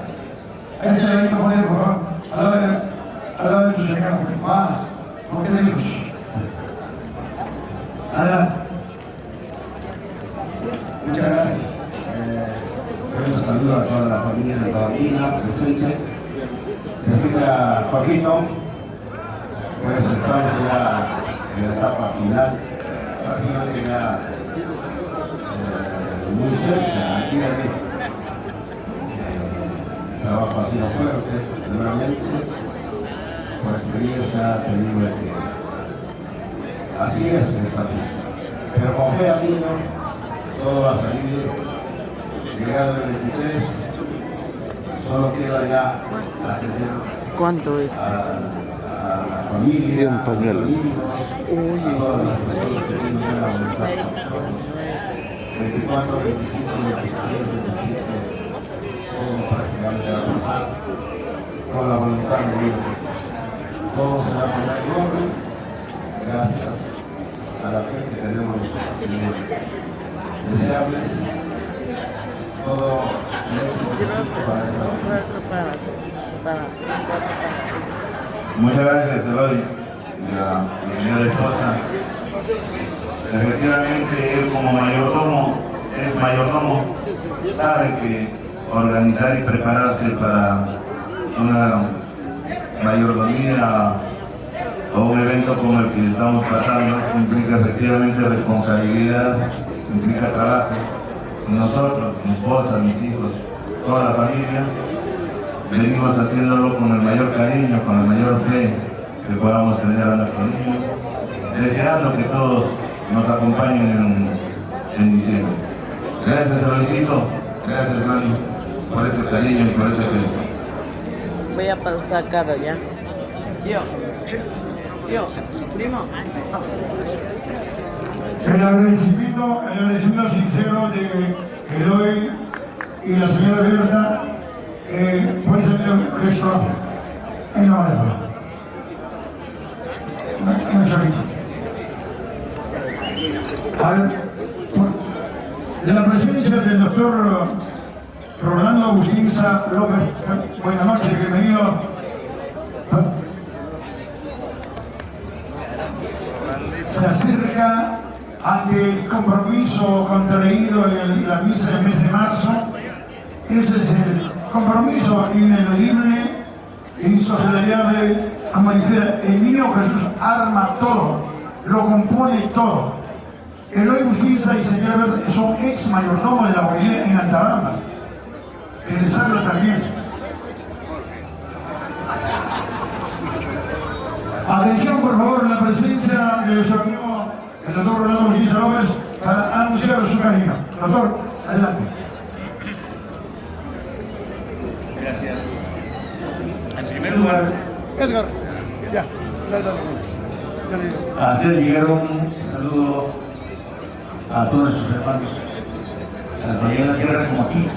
Sabina, presente. Decirle a Joaquito, pues estamos ya en la etapa final, prácticamente ya muy cerca aquí de mí. Trabajo ha sido fuerte, seguramente, por experiencia te digo que así es esta fiesta. Pero confía al niño, todo va a salir. Llegado el 23, solo queda ya atender. ¿Cuánto es? A la familia, a los amigos, a todas las personas que tienen buena voluntad con nosotros. 24, 25, 26, 27, todo prácticamente va a pasar con la voluntad de Dios. Todo se va a poner en orden gracias a la fe que tenemos nosotros en Dios. Deseables todo el éxito para esta fiesta. Muchas gracias, Eloy, y a mi señora esposa. Efectivamente, él como mayordomo, es mayordomo, sabe que organizar y prepararse para una mayordomía o un evento como el que estamos pasando implica efectivamente responsabilidad, implica trabajo. Nosotros, mi esposa, mis hijos, toda la familia, venimos haciéndolo con el mayor cariño, con la mayor fe que podamos tener a nuestro niño, deseando que todos nos acompañen en diciembre. Gracias, Eloycito, gracias, Rani, por ese cariño y por ese gesto. Voy a pasar cara ya. Yo, primo. El agradecimiento sincero de Eloy y la señora Berta por ese gesto en la mano. A ver, de la presencia del doctor Rolando Agustín Sá López, buenas noches, bienvenido. Se acerca ante el compromiso contraído en la misa del mes de marzo. Ese es el compromiso ineludible e insoslayable, como dijera, el niño Jesús arma todo, lo compone todo. Eloy Bustinza y señora Verde son ex mayordomos de la Guairía en Antabamba, que les hablo también. Atención, por favor, la presencia de nuestro amigo, el doctor Rolando Bustinza López, para anunciar su cariño. Doctor, adelante. Gracias. En primer lugar, Edgar, ya, hacer llegar un saludo a todos nuestros hermanos, a la familia de la tierra como aquí.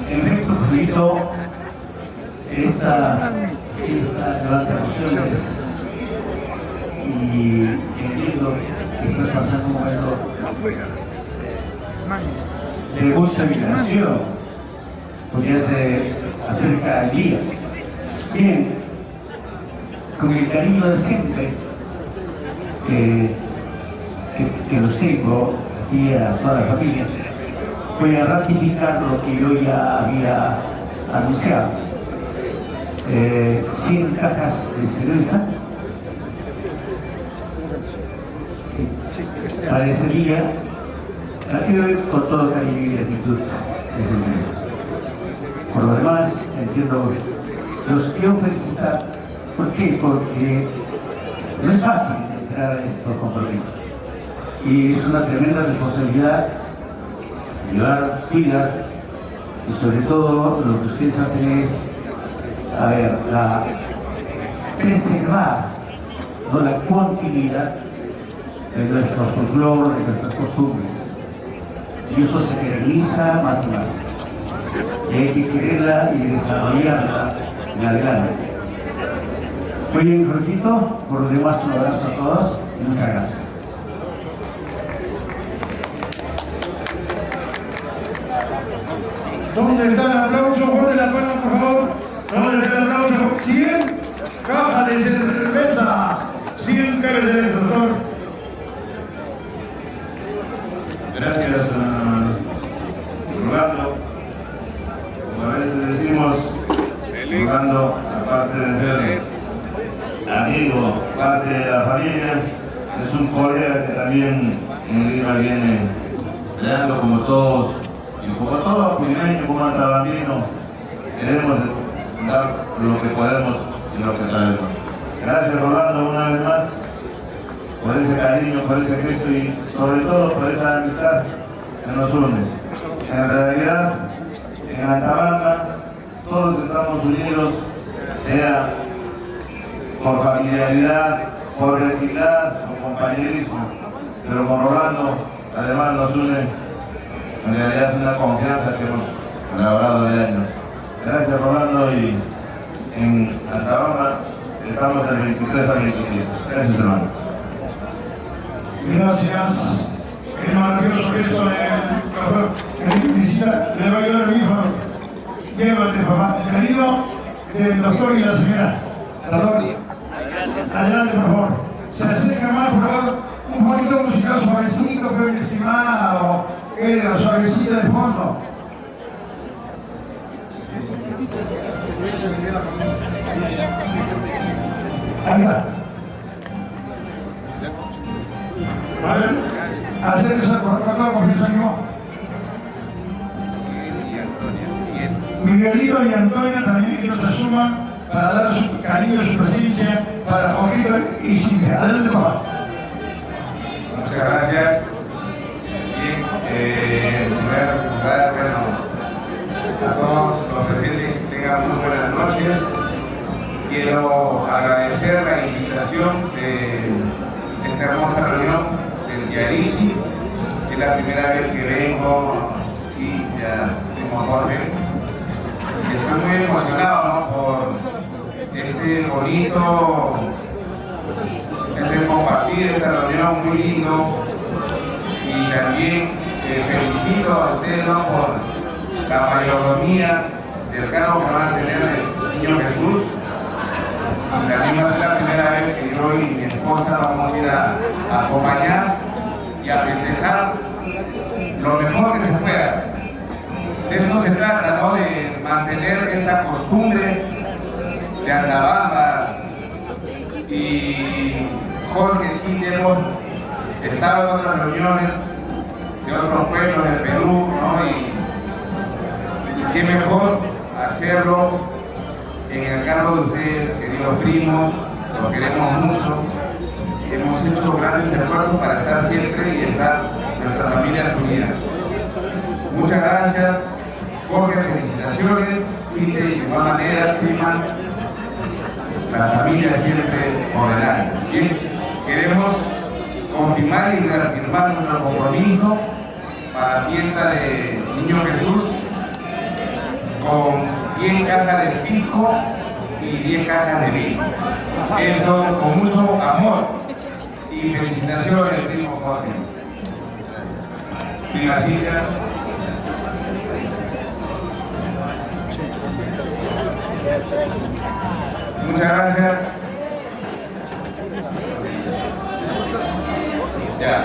En efecto, Julito, esta fiesta levanta emociones y entiendo que estás pasando un momento de mucha vibración, porque ya se acerca el día. Bien, con el cariño de siempre que los tengo aquí a toda la familia, voy a ratificar lo que yo ya había anunciado. 100 cajas de cerveza para ese día, la que doy con todo cariño y gratitud. Por lo demás, entiendo, los quiero felicitar. ¿Por qué? Porque no es fácil entrar a estos compromisos. Y es una tremenda responsabilidad llevar, cuidar, y sobre todo lo que ustedes hacen es, preservar, ¿no?, la continuidad de nuestro folclore, de nuestras costumbres. Y eso se realiza más y más. Y hay que quererla y desarrollarla en adelante. Muy bien, Jorgito, por lo demás un abrazo a todos y muchas gracias. ¿Dónde está el aplauso? Ponle la palma, por favor. ¿Dónde está el aplauso? 100 cajas de cerveza. 100 cajas de cerveza, doctor. Gracias, Rolando. Rolando, aparte de ser amigo, parte de la familia, es un colega que también en Lima viene peleando como todos, y como todo pulimeño, como antabambino, queremos dar lo que podemos y lo que sabemos. Gracias Rolando una vez más por ese cariño, por ese gesto y sobre todo por esa amistad que nos une. En realidad, en Antabamba todos estamos unidos, sea por familiaridad, por vecindad, por compañerismo, pero con Rolando además nos une en realidad una confianza que hemos elaborado de años. Gracias Rolando, y en Antabamba estamos del 23 al 27. Gracias hermano. Gracias. El maravilloso gesto de visita le va a ayudar a mi hijo. Llévate, papá. El cariño del doctor y la señora. Adelante, por favor. Se acerca más, por favor. Un poquito musical suavecito, pero estimado. La suavecita de fondo. Ahí va. Vale. Acérquese con toda confianza, amigo. Miguelito y Antonia también que nos asuman para dar su cariño, su presencia para Jorgito y Silvia. Adelante, papá. Muchas gracias. Bien, en primer lugar, a todos los presentes que tengan muy buenas noches. Quiero agradecer la invitación de esta hermosa reunión del Yarichi. Es la primera vez que vengo, sí, ya tengo Jorge. Estoy muy emocionado, ¿no?, por este bonito, compartir esta reunión muy lindo, y también felicito a ustedes, ¿no?, por la mayordomía del cargo que van a tener el Niño Jesús. Y también va a ser la primera vez que yo y mi esposa vamos a ir a acompañar y a festejar lo mejor que se pueda. De eso se trata, ¿no?, de mantener esta costumbre de Antabamba. Y Jorge, sí, hemos estado en otras reuniones de otros pueblos del Perú, ¿no?, y qué mejor hacerlo en el cargo de ustedes, queridos primos. Los queremos mucho. Hemos hecho grandes esfuerzos para estar siempre y estar nuestras familias unidas. Muchas gracias, Jorge, felicitaciones. Sí, de igual manera, prima, la familia siempre ordenada. Bien, queremos confirmar y reafirmar nuestro compromiso para la fiesta de Niño Jesús con 10 cajas de pisco y 10 cajas de vino. Eso con mucho amor. Y felicitaciones, primo Jorge. Prima Silvia. Muchas gracias. Ya.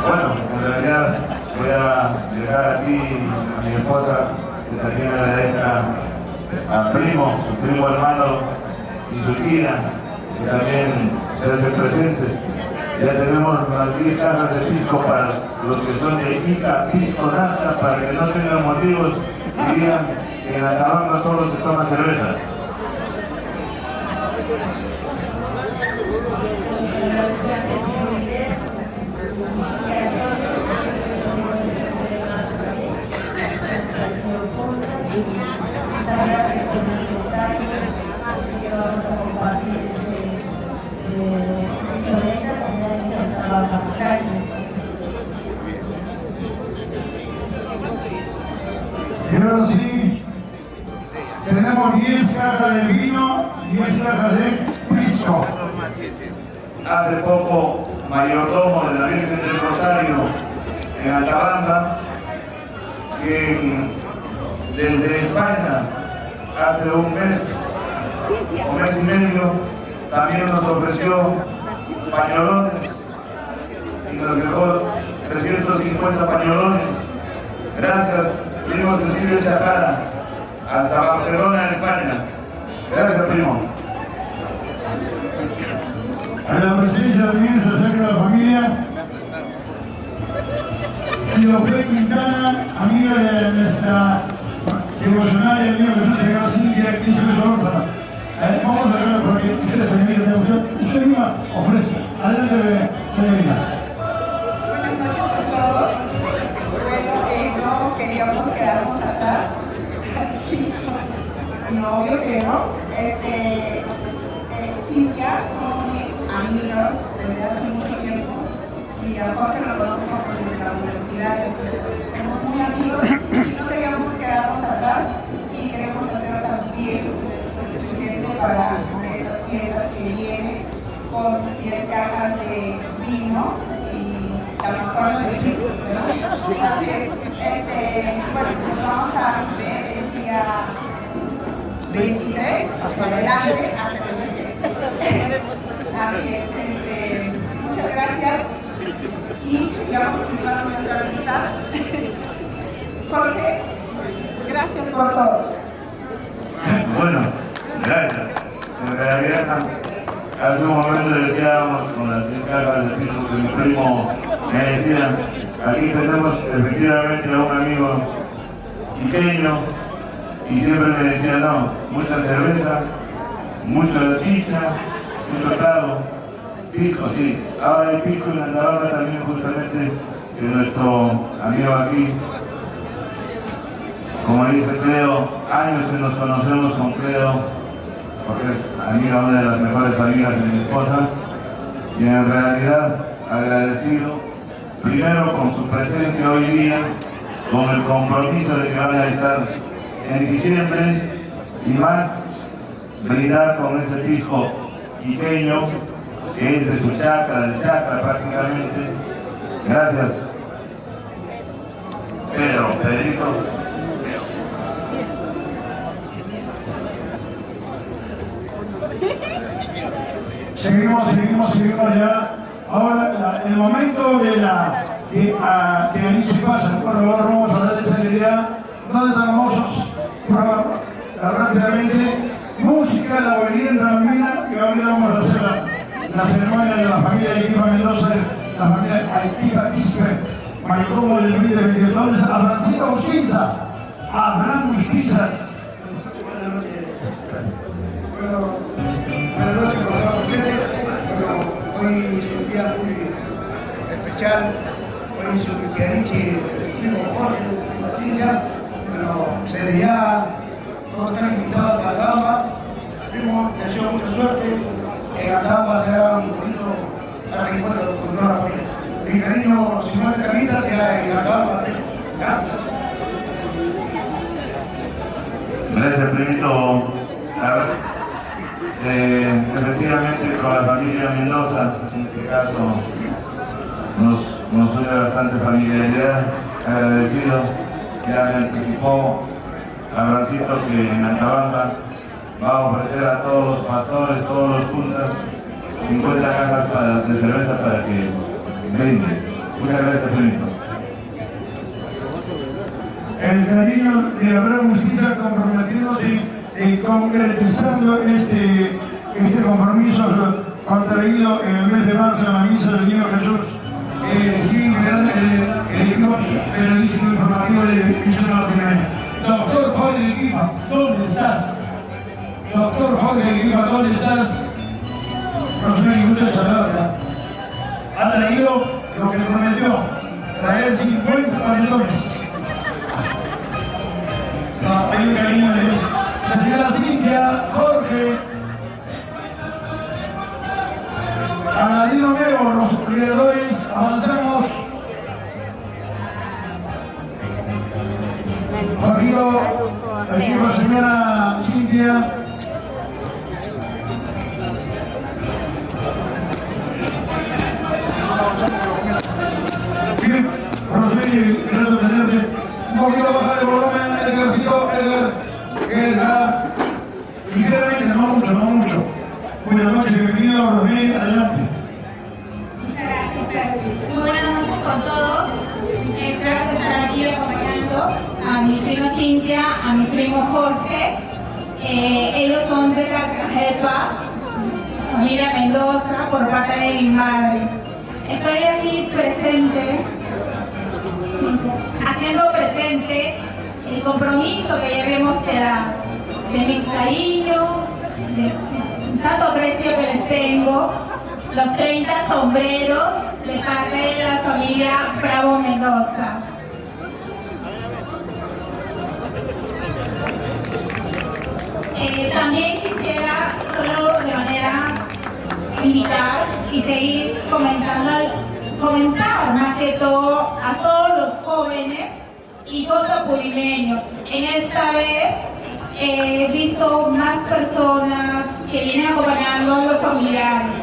Bueno, en realidad voy a dejar aquí a mi esposa, que también agradezca al primo, su primo hermano y su tía, que también se hacen presentes. Ya tenemos las 10 cajas de pisco para los que son de Ica, Pisco, Nazca, para que no tengan motivos y digan que en Antabamba solo se toma cerveza. Y ahora sí, tenemos 10 cajas de vino, 10 cajas de pisco. Hace poco, mayordomo de la Virgen del Rosario en Antabamba, que desde España, hace un mes o mes y medio, también nos ofreció pañolones, y lo mejor 350 pañolones. Gracias, primo Cecilio Chacara, hasta Barcelona, en España. Gracias, primo. A la presencia también se acerca la familia Filofé Quintana, amiga de nuestra devocional y amigo Jesús Segarra Cintia, aquí se les Orza. Vamos a ver porque usted, señorita, usted misma ofrece. Adelante, señorita. Buenas noches a todos. Bueno, no queríamos quedarnos atrás. No, yo quiero. Cintia, somos amigos desde hace mucho tiempo y a Jorge lo conozco desde la universidad. Somos muy amigos y no queríamos quedarnos atrás y queremos hacer también suficiente para esas fiestas que vienen con 10 cajas de vino y tabaco de vino, ¿no? Así que, bueno, nos vamos a ver el día 23 hasta adelante hasta que nos llegue. Así es, muchas gracias y sigamos cultivando nuestra amistad. Jorge, gracias por todo. Bueno, gracias. En realidad, hace un momento decíamos con las 10 cajas de piso que mi primo me decía, aquí tenemos efectivamente a un amigo iqueño y siempre me decía, no, mucha cerveza, mucha chicha, mucho trago, pisco, sí. Ahora hay pisco en Andalucía también, justamente, que nuestro amigo aquí, como dice Cleo, años que nos conocemos con Cleo, porque es amiga, una de las mejores amigas de mi esposa, y en realidad agradecido, primero con su presencia hoy día, con el compromiso de que van a estar en diciembre, y más, brindar con ese pisco iqueño, que es de su chacra, del chacra prácticamente. Gracias, Pedrito. Seguimos ya. Ahora el momento de Alicia Pasa, por favor, vamos a darle celeridad. ¿Dónde están los mozos? Rápidamente. Música, la obediente bambina, que ahora vamos a hacer la ceremonia de la familia Arequipa Mendoza, la familia Arequipa Quispe, mayordomo del 2022, Abrancito Uspinza. Abraham Uspinza. Buenas noches, por favor, hoy es un día muy especial. Hoy es un Kiarichi, el primo Jorge Martínez. Bueno, desde ya todos están invitados a Atacama. Primo, te deseo mucha suerte. En Atacama será un bonito reencuentro con toda la familia. Mi cariño, 50 caritas, ya en Atacama. Gracias, primito. Efectivamente, con la familia Mendoza, en este caso, nos une bastante familiaridad, agradecido. Ya me anticipó Abrancito que en Antabamba va a ofrecer a todos los pastores, todos los juntas, 50 cajas de cerveza para que brinden. Muchas gracias, primito. El cariño de Abraham Justicia comprometiéndose en concretizando este compromiso contraído en el mes de marzo en la misa del Niño Jesús. Sí, el equipo periodístico informativo de Misión Latinoamérica. Doctor Jorge de Equipa, ¿dónde estás? Doctor Jorge de Equipa, ¿dónde estás? No tiene ninguna salada. Ha traído lo que prometió, traer 50 panelones. No, hay un cariño de él. Señora Cintia, Jorge, Aladino Mego, los creadores, avanzamos. Partido, equipo señora Cintia. Bien, Roseli, grato tenerte. Un poquito baja de volumen, Edgar. Ligeramente, no mucho. Buenas noches, bienvenido, Roseli, adelante. Muy buenas noches con todos. Es grato estar aquí acompañando a mi prima Cintia, a mi primo Jorge. Ellos son de la Cajepa, familia Mendoza, por parte de mi madre. Estoy aquí presente, haciendo presente el compromiso que ya habíamos quedado, de mi cariño, de tanto aprecio que les tengo, los 30 sombreros de parte de la familia Bravo Mendoza. También quisiera solo de manera invitar y seguir comentar más que todo a todos los jóvenes hijos apurimeños. En esta vez he visto más personas que vienen acompañando a los familiares.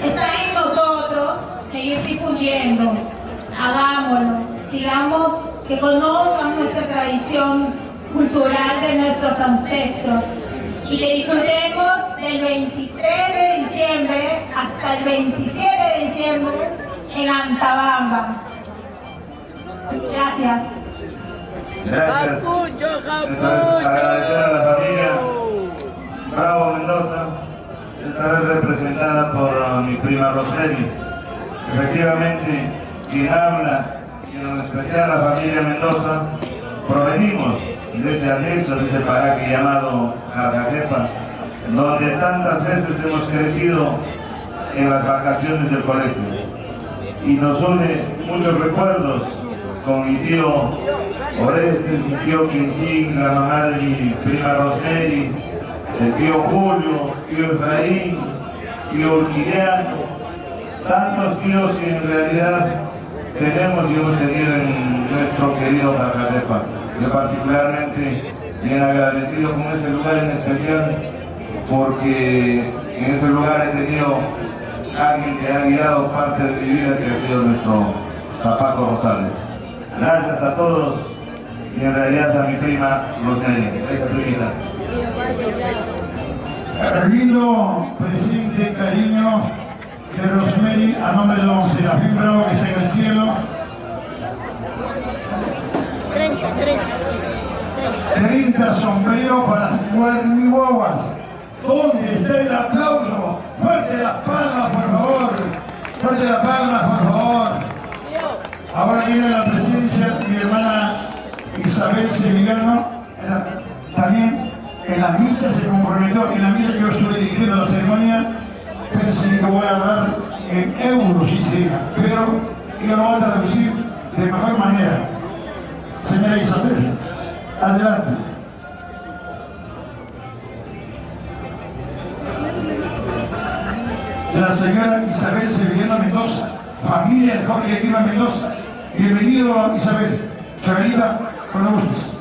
Está en nosotros seguir difundiendo, hagámoslo, sigamos, que conozcan nuestra tradición cultural de nuestros ancestros y que disfrutemos del 23 de diciembre hasta el 27 de diciembre en Antabamba. Gracias. Gracias. Agradecer a la familia Bravo Mendoza, esta vez representada por mi prima Rosemary. Efectivamente, quien habla, y en especial la familia Mendoza, provenimos de ese anexo, de ese paraje llamado Jacajepa, donde tantas veces hemos crecido en las vacaciones del colegio. Y nos une muchos recuerdos con mi tío Orestes, mi tío Quintín, la mamá de mi prima Rosemary, el tío Julio, tío Efraín, tío Urquiliano, tantos tíos que en realidad tenemos y hemos tenido en nuestro querido Jacajepa. Yo particularmente bien agradecido con ese lugar en especial, porque en ese lugar he tenido alguien que ha guiado parte de mi vida, que ha sido nuestro Zapaco Rosales. Gracias a todos y en realidad a mi prima Rosemary, esa primita. Lindo presente, cariño de Rosemary a nombre de don Serafín Bravo, que está en el cielo. 30 sombreros para las guarnihuaguas. ¿Dónde está el aplauso? Fuerte las palmas, por favor. Fuerte las palmas, por favor. Ahora viene la presencia de mi hermana Isabel Sevillano. También en la misa se comprometió. En la misa yo estuve dirigiendo la ceremonia. Pensé que voy a hablar en euros, pero ella lo va a traducir de mejor manera. Señora Isabel, adelante. La señora Isabel Sevillano Mendoza, familia de Jorge Guima Mendoza. Bienvenido, Isabel. Chabelita, cuando gustes.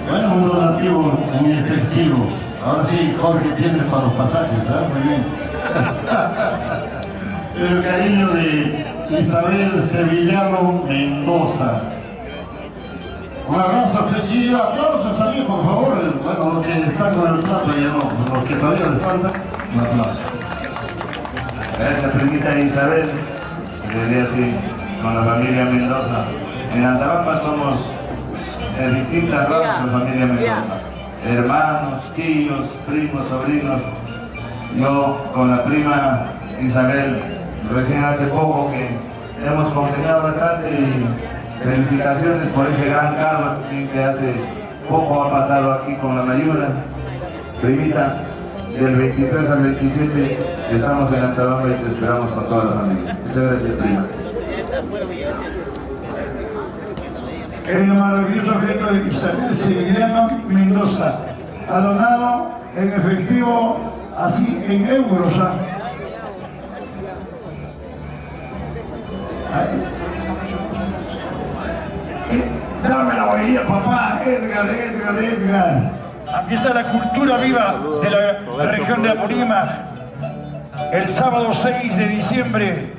Bueno, un donativo en efectivo. Ahora sí, Jorge tiene para los pasajes, ¿sabes? Muy bien. El cariño de Isabel Sevillano Mendoza. Un abrazo afectivo, aplausos también, por favor. Bueno, los que están con el plato ya no, los que todavía les falta, un aplauso. Gracias, primita Isabel. En realidad sí, con la familia Mendoza. En Antabamba somos de distintas ramas de la familia Mendoza. Hermanos, tíos, primos, sobrinos. Yo con la prima Isabel, recién hace poco que hemos congeniado bastante y felicitaciones por ese gran karma que hace poco ha pasado aquí con la Mayura. Primita, del 23 al 27 estamos en Antabamba y te esperamos con toda la familia. Muchas gracias, prima. El maravilloso objeto de Isabel Sevillano Mendoza, adonado en efectivo, así en euros. Dame la Guailía, papá, Edgar. Aquí está la cultura viva de la región de Apurímac. El sábado 6 de diciembre,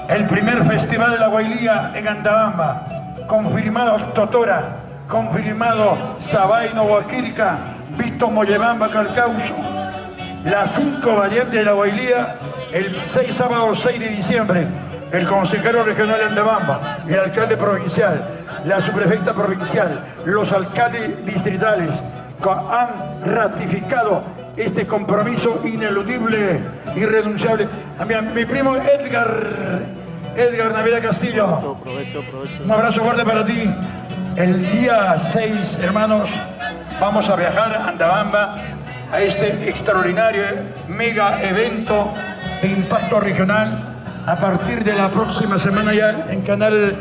el primer festival de la Guailía en Antabamba. Confirmado Totora, confirmado Sabaino Huaquirca, Vito Mollebamba Calcauso. Las 5 variantes de la Guailía, el sábado 6 de diciembre. El consejero regional de Antabamba, el alcalde provincial, la subprefecta provincial, los alcaldes distritales han ratificado este compromiso ineludible, irrenunciable. A mi primo Edgar Navidad Castillo, un abrazo fuerte para ti. El día 6, hermanos, vamos a viajar a Antabamba a este extraordinario mega evento de impacto regional. A partir de la próxima semana ya en Canal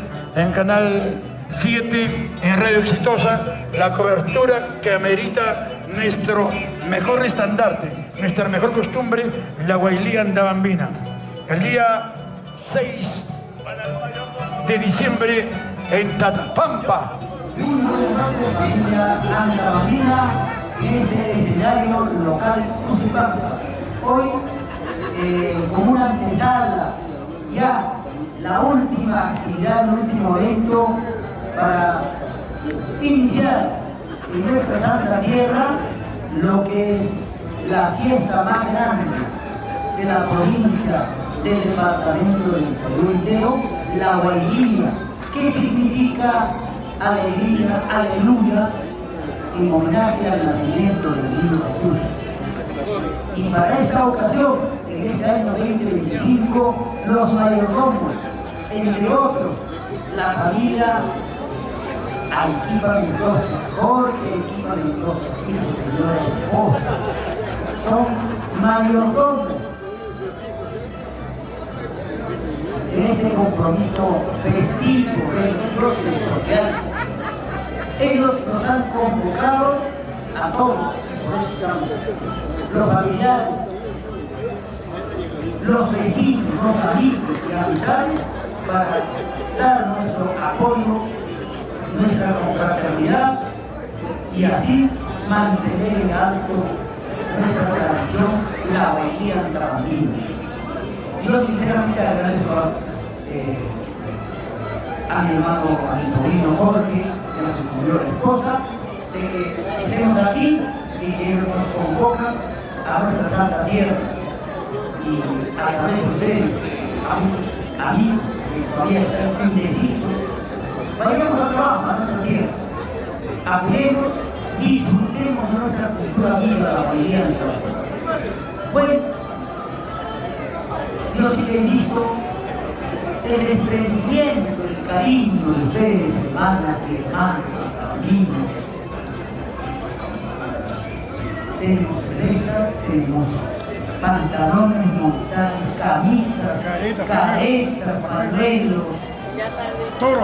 7, en Radio Exitosa, la cobertura que amerita nuestro mejor estandarte, nuestra mejor costumbre, la Guailía andabambina. El día 6 de diciembre en Tatapampa. Andabambina en este escenario local Cusipampa. Hoy, como una antesala, ya la última actividad, el último evento para iniciar en nuestra Santa Tierra lo que es la fiesta más grande de la provincia, del departamento del Perú entero, la Guailía. ¿Qué significa alegría, aleluya, en homenaje al nacimiento del niño Jesús? Y para esta ocasión, en este año 2025, los mayordomos, entre otros, la familia Arequipa Mendoza, Jorge Arequipa Mendoza y su señora esposa, son mayordomos en este compromiso festivo, religioso y social. Ellos nos han convocado a todos, por eso estamos, los familiares, los vecinos, los amigos y amistades, para dar nuestro apoyo, nuestra confraternidad y así mantener en alto nuestra tradición, la Guailía andabambina. Yo sinceramente agradezco a mi hermano, a mi sobrino Jorge, y a su señora esposa, de que estemos aquí y que ellos nos convocan a nuestra Santa Tierra. Y a través de ustedes, a muchos amigos que todavía están indecisos, vayamos a trabajar a nuestra tierra, apoyemos, disfrutemos nuestra cultura viva, la Guailía. Bueno, yo sí que he visto el desprendimiento, el cariño de ustedes, hermanas y hermanos, niños. Tenemos cerveza, tenemos pantalones, montañas, camisas, caretas, pañuelos.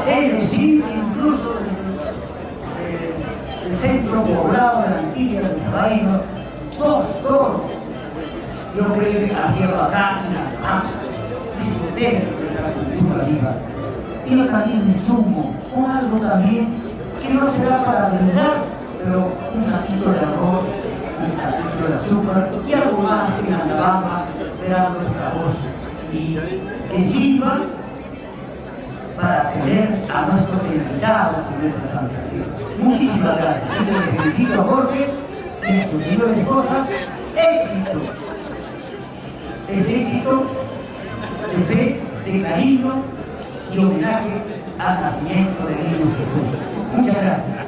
Es decir, incluso el centro poblado de la Antilla de Sabaino, 2 toros. Yo creo que hacía bacán, disfruté de nuestra cultura viva. Y yo también me sumo con algo también que no será para brindar, pero un saquito de arroz, un saquito de azúcar y algo más en Antabamba será nuestra voz. Y que sirva para tener a nuestros invitados en nuestra Santa Tierra. Muchísimas gracias. Y les felicito a Jorge y a su señora esposa. Éxito. Es éxito de fe, de cariño y homenaje al nacimiento del niño Jesús. Muchas gracias.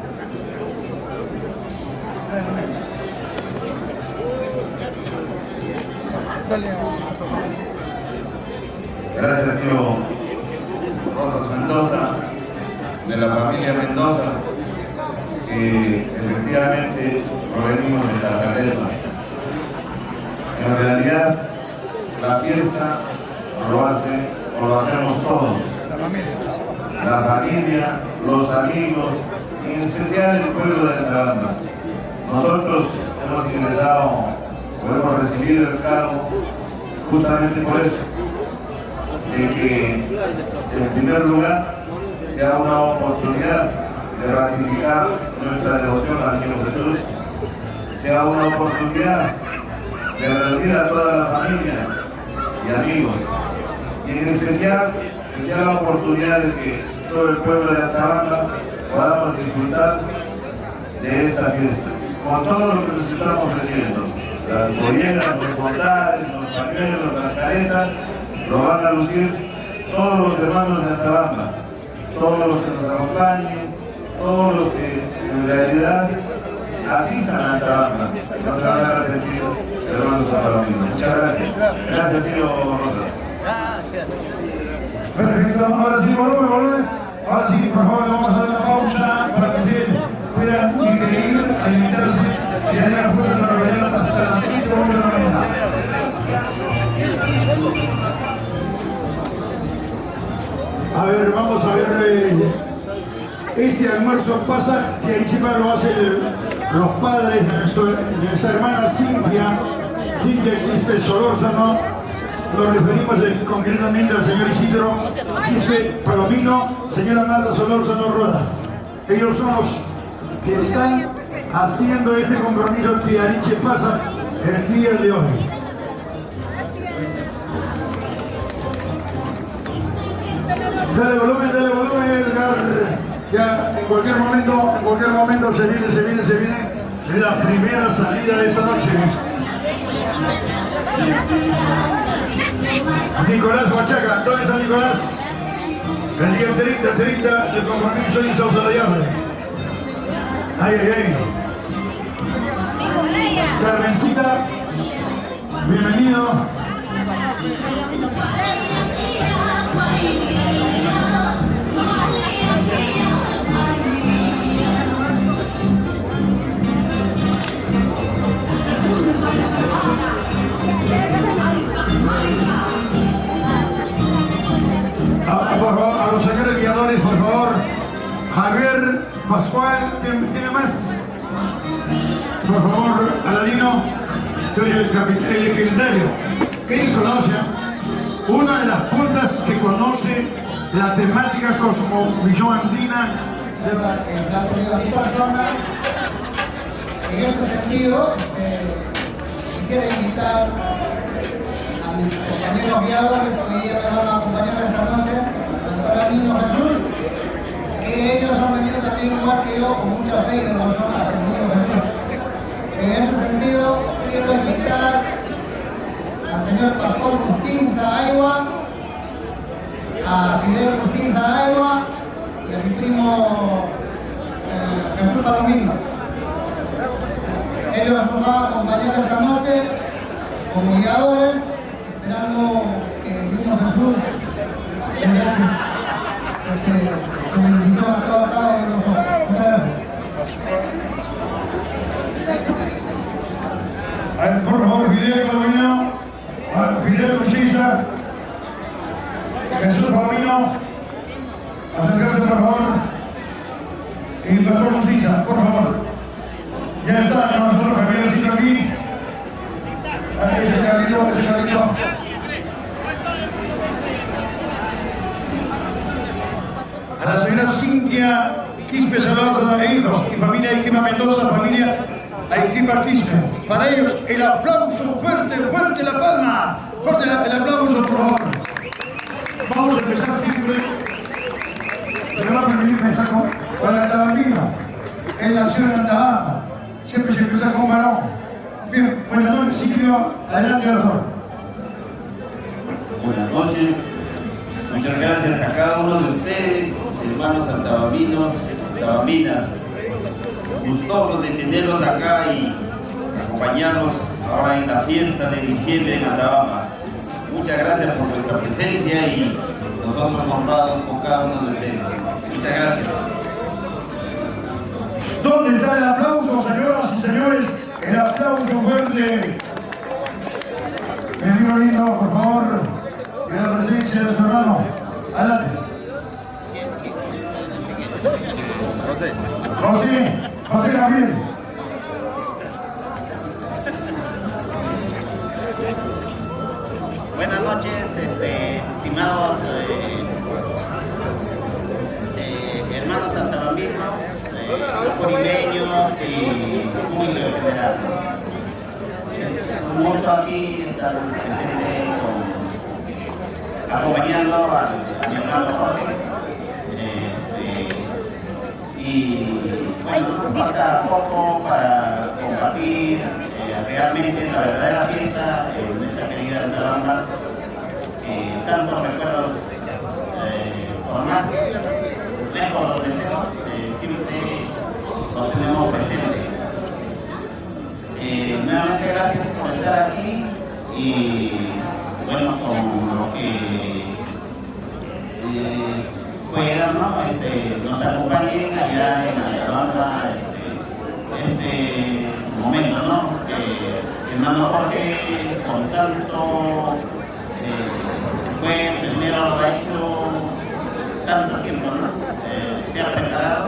Gracias, tío Rosas Mendoza, de la familia Mendoza, que efectivamente provenimos de la Calera. En realidad, la fiesta lo hacemos todos. La familia, los amigos, y en especial el pueblo de Antabamba. Nosotros hemos ingresado o hemos recibido el cargo justamente por eso, de que en primer lugar sea una oportunidad de ratificar nuestra devoción al Niño Jesús, sea una oportunidad de reunir a toda la familia y amigos, y en especial que sea la oportunidad de que todo el pueblo de Antabamba podamos disfrutar de esta fiesta, con todo lo que nos estamos ofreciendo. Las polleras, los portales, los pañuelos, las caretas, lo van a lucir todos los hermanos de Antabamba, todos los que nos acompañen, todos los que en realidad asistan a Antabamba, no se van a arrepentir, hermanos antabameños. Muchas gracias. Gracias, tío Rosas. Perfecto, ahora sí, volumen. Ahora sí, por favor, vamos a dar una pausa para que ustedes puedan ir, alimentarse y allá fuerza en la reunión hasta las 7 de la mañana. A ver, vamos a ver, este almuerzo pasa, que Arequipa lo hacen los padres de nuestra hermana Cintia Quispe Solórzano. Nos referimos concretamente al señor Isidro Quispe Palomino, señora Marta Solórzano Rodas. Ellos son los que están haciendo este compromiso que Ariche pasa el día de hoy. Dale volumen, Edgar. Ya en cualquier momento se viene la primera salida de esta noche. Nicolás Huachaca, ¿dónde está Nicolás? El día 30 del compromiso en Sausa de Llave. Ay. Carmencita, bienvenido. Por favor, a los señores guiadores, por favor. Javier Pascual, ¿tiene más? Por favor, Aladino, el legendario. ¿Qué conoce? Una de las puntas que conoce la temática cosmovisión andina. La mi persona, en este sentido, quisiera invitar a mis compañeros guiadores que hoy día me van a acompañar esta noche, tanto a Niño Jesús, que ellos han venido también igual que yo, con mucha fe y devoción al Niño Jesús. En ese sentido, quiero invitar al señor Pastor Justín Saegua, a Fidel Justín Saegua y a mi primo Jesús Palomino. Ellos nos van a acompañar esta noche como guiadores, esperando que el Niño Jesús bendición a cada uno de nosotros. Muchas gracias. Por favor, Fidel Palomino, Fidel Uchisa, Jesús Palomino, acercarse por favor. Y el pastor Uchisa, por favor. Ya está con nosotros Javier aquí. Ese carrito. A la señora Cintia Quispe Solórzano e hijos y familia Arequipa Mendoza, familia Arequipa Quispe. Para ellos el aplauso fuerte la palma. Fuerte el aplauso, por favor. Vamos a empezar siempre. Me va a permitir empezar con la Antabambina. En la ciudad de Antabamba. Siempre se empieza con un varón. Bien, buenas noches, Silvio. Adelante, doctor. Buenas noches. Muchas gracias a cada uno de ustedes, hermanos antabambinos, antabambinas. Gustosos de tenerlos acá y acompañarnos ahora en la fiesta de diciembre en Antabamba. Muchas gracias por vuestra presencia y nosotros honrados con cada uno de ustedes. Muchas gracias. ¿Dónde está el aplauso, señoras y señores? El aplauso fuerte. Mi amigo lindo, por favor, en la presencia de nuestro hermano. Adelante. José Gabriel. Buenas noches, estimados hermanos antabambinos. los corimeños y público en general. Es un gusto aquí estar presente acompañando a mi hermano Jorge. Y bueno, nos falta poco para compartir realmente la verdadera fiesta en nuestra querida Antabamba. Tantos recuerdos, por más lejos donde estemos, siempre lo tenemos presente. Nuevamente gracias por estar aquí y bueno, con lo que puedan, ¿no? Nos acompañen allá en Antabamba este momento, ¿no? Hermano Jorge, con tanto primero lo ha hecho tanto tiempo, ¿no? Se ha preparado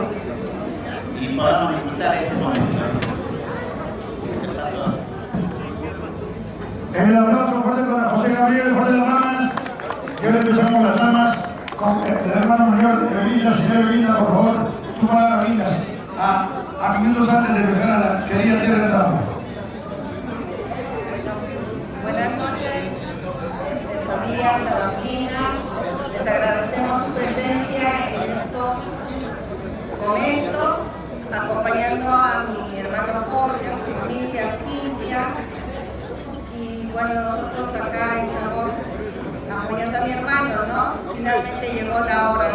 y podamos disfrutar ese momento. El aplauso fuerte para José Gabriel, fuerte las damas. Y ahora empezamos las damas con el hermano mayor de Belinda. Señora Belinda, por favor, tú para Belinda a minutos antes de empezar a la querida tierra de Antabamba. Buenas noches, familia antabambina. Les agradecemos su presencia en estos momentos, acompañando a mi hermano Jorge, a su familia Cintia. Y bueno, nosotros acá estamos apoyando a mi hermano, ¿no? Finalmente llegó la hora.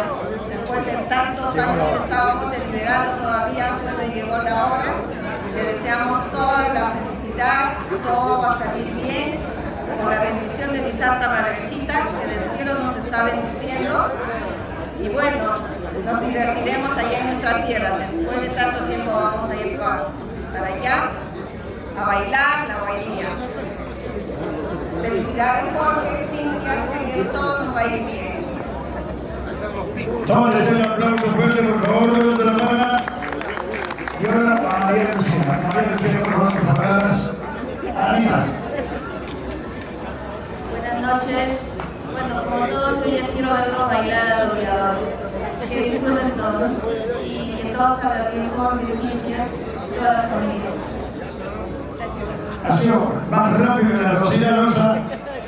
Después de tantos años que estábamos deliberando todavía, pues llegó la hora. Le deseamos toda la felicidad, todo va a salir bien, con la bendición de mi Santa Madrecita, que del cielo nos está bendiciendo. Y bueno, nos divertiremos allá en nuestra tierra. Después de tanto tiempo vamos a ir para allá a bailar la guainía. Felicidades Jorge, Cintia, sé que todo nos va a ir bien. Tómales un aplauso fuerte, por favor, de las damas. Y ahora a María Lucía. María Lucía, por favor, tus palabras. Anita. Buenas noches. Bueno, como todos, yo ya quiero verlos bailar a los goleadores. Que disfruten todos. Y que todos salgan bien, Jorge, Cintia, toda la familia. Ha sido más rápido de la Rosina Rosa.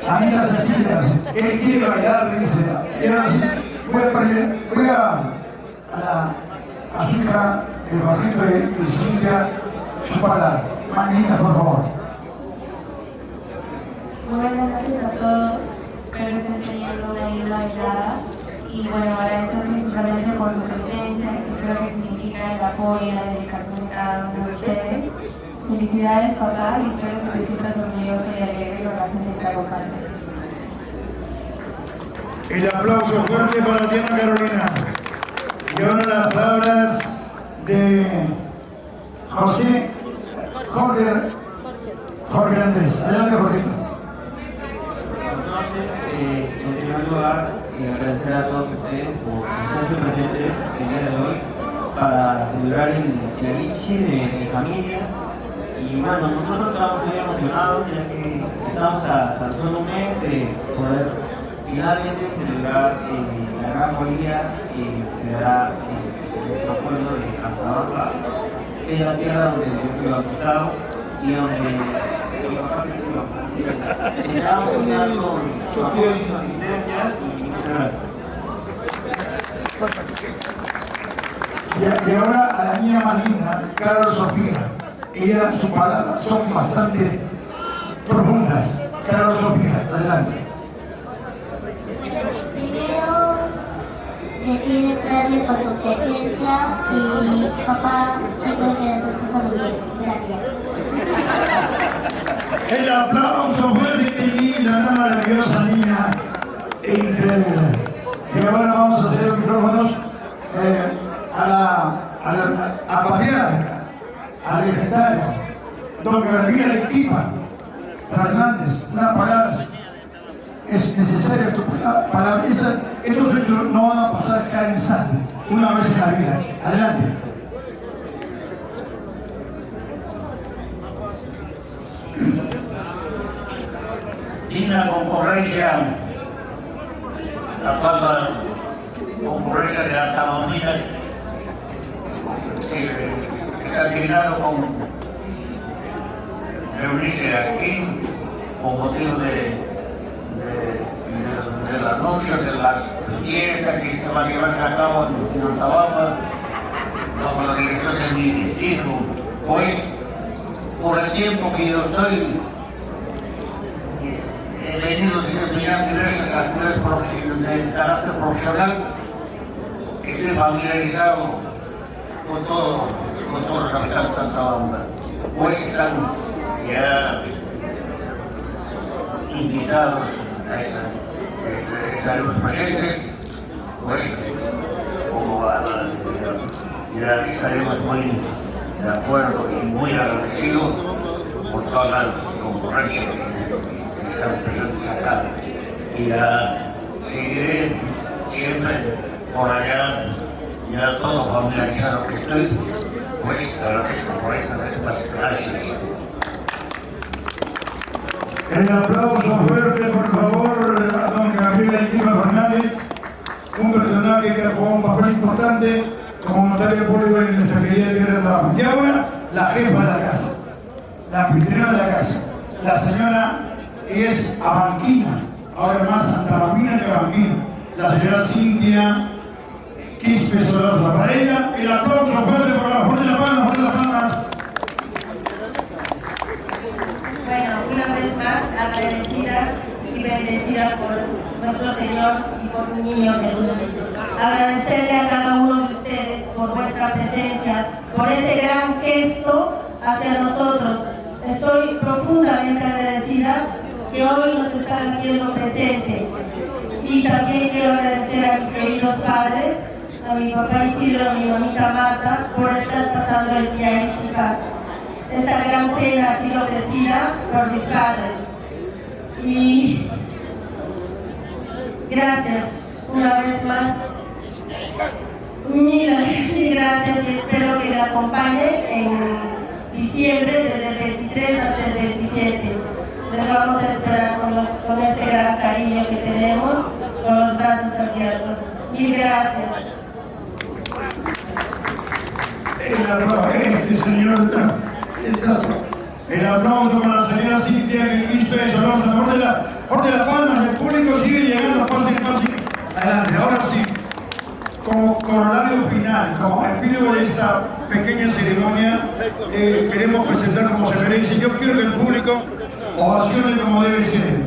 Anita Cecilia. Él quiere bailar, le dice. Y ahora sí, voy a su hija, Jorgito y Cintia, su palabra. Manita, por favor. Buenas noches a todos. Espero que estén teniendo una linda bailada. Y bueno, agradecer principalmente por su presencia, que creo que significa el apoyo y la dedicación de cada uno de ustedes. Felicidades, papá, y espero que te sientas orgulloso y alegre con la gente que te acompaña. El aplauso fuerte para Diana Carolina. Y ahora las palabras de Jorge Andrés. Adelante, Jorgito. Buenas noches. En primer lugar, agradecer a todos ustedes por estarse presentes el día de hoy para celebrar el Alichi de mi familia. Y bueno, nosotros estamos muy emocionados ya que estamos a tan solo un mes de poder finalmente celebrar la gran guainía que se dará en nuestro pueblo de Antabamba, que es la tierra donde yo fui bautizado y donde mi papá creció. Así que esperamos contar con su apoyo y su asistencia y muchas gracias. Y ahora a la niña más linda, Carol Sofía. Ella, sus palabras son bastante profundas. Carol Sofía, adelante. Primero, decirles gracias por su presencia y papá, tengo que hacer cosas bien. Gracias. El aplauso fuerte, qué linda, una maravillosa niña. Increíble. Y ahora vamos a hacer los micrófonos a la patriarca, a la legendaria, don Gabriel Equipa Fernández. Una palabra, es necesaria tu palabra. Estos hechos no van a pasar cada instante, una vez en la vida. Adelante. Digna concurrencia, la cual concurrencia de la Antabambina, que que se ha terminado con reunirse aquí con motivo de la noche, de las fiestas que se van a llevarse a cabo en Antabamba, bajo la dirección de mi hijo. Pues, por el tiempo que yo estoy, he venido desempeñando diversas actividades de carácter profesional. Estoy familiarizado con todos los habitantes de Antabamba. Pues están ya invitados a estaremos presentes, pues como ya estaremos muy de acuerdo y muy agradecidos por toda la concurrencia que están presentes acá. Y ya seguiré siempre por allá, ya todo familiarizado que estoy, pues agradezco por esta vez. Gracias. El aplauso fuerte, por favor, a don Gabriel Equipa Fernández, un personaje que jugó un papel importante como notario público en nuestra querida tierra de Antabamba. Y ahora, la jefa de la casa, la anfitriona de la casa, la señora es abanquina, ahora más antabambina que abanquina, la señora Cintia Quispe Solosa. Para ella, el aplauso fuerte por la fuerte de las palmas, fuerte de las palmas. Bueno, una vez más agradecida y bendecida por nuestro Señor y por mi niño Jesús. Agradecerle a cada uno de ustedes por vuestra presencia, por ese gran gesto hacia nosotros. Estoy profundamente agradecida que hoy nos están haciendo presente. Y también quiero agradecer a mis queridos padres, a mi papá Isidro, a mi mamita Marta, por estar pasando el día en Chicas. Esta gran cena ha sido ofrecida por mis padres. Y gracias una vez más. Mil gracias y espero que me acompañen en diciembre, desde el 23 hasta el 27. Les vamos a esperar con este gran cariño que tenemos, con los brazos abiertos. Mil gracias. El aplauso para la señora Cintia Quispe Solosa. Por de la palma, el público sigue llegando, pase. Adelante, ahora sí. Como corolario final, como epílogo de esta pequeña ceremonia, queremos presentar como se merece. Yo quiero que el público ovacione como debe ser.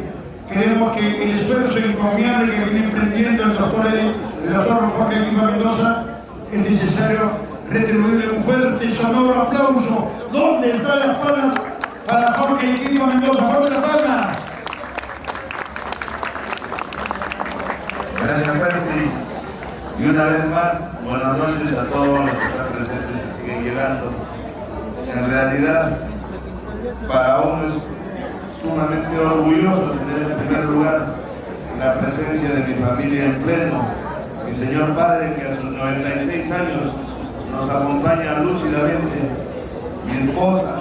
Queremos que el esfuerzo encomiable que viene emprendiendo el doctor Jorge Equipa Mendoza es necesario retribuirle un fuerte y sonoro aplauso. ¿Dónde están las palmas para Jorge Equipa Mendoza? ¡Fuerte las palmas! Gracias, Percy. Y una vez más, buenas noches a todos los que están presentes y siguen llegando. En realidad, para uno es sumamente orgulloso tener en primer lugar la presencia de mi familia en pleno. Mi señor padre, que a sus 96 años nos acompaña lúcidamente, mi esposa,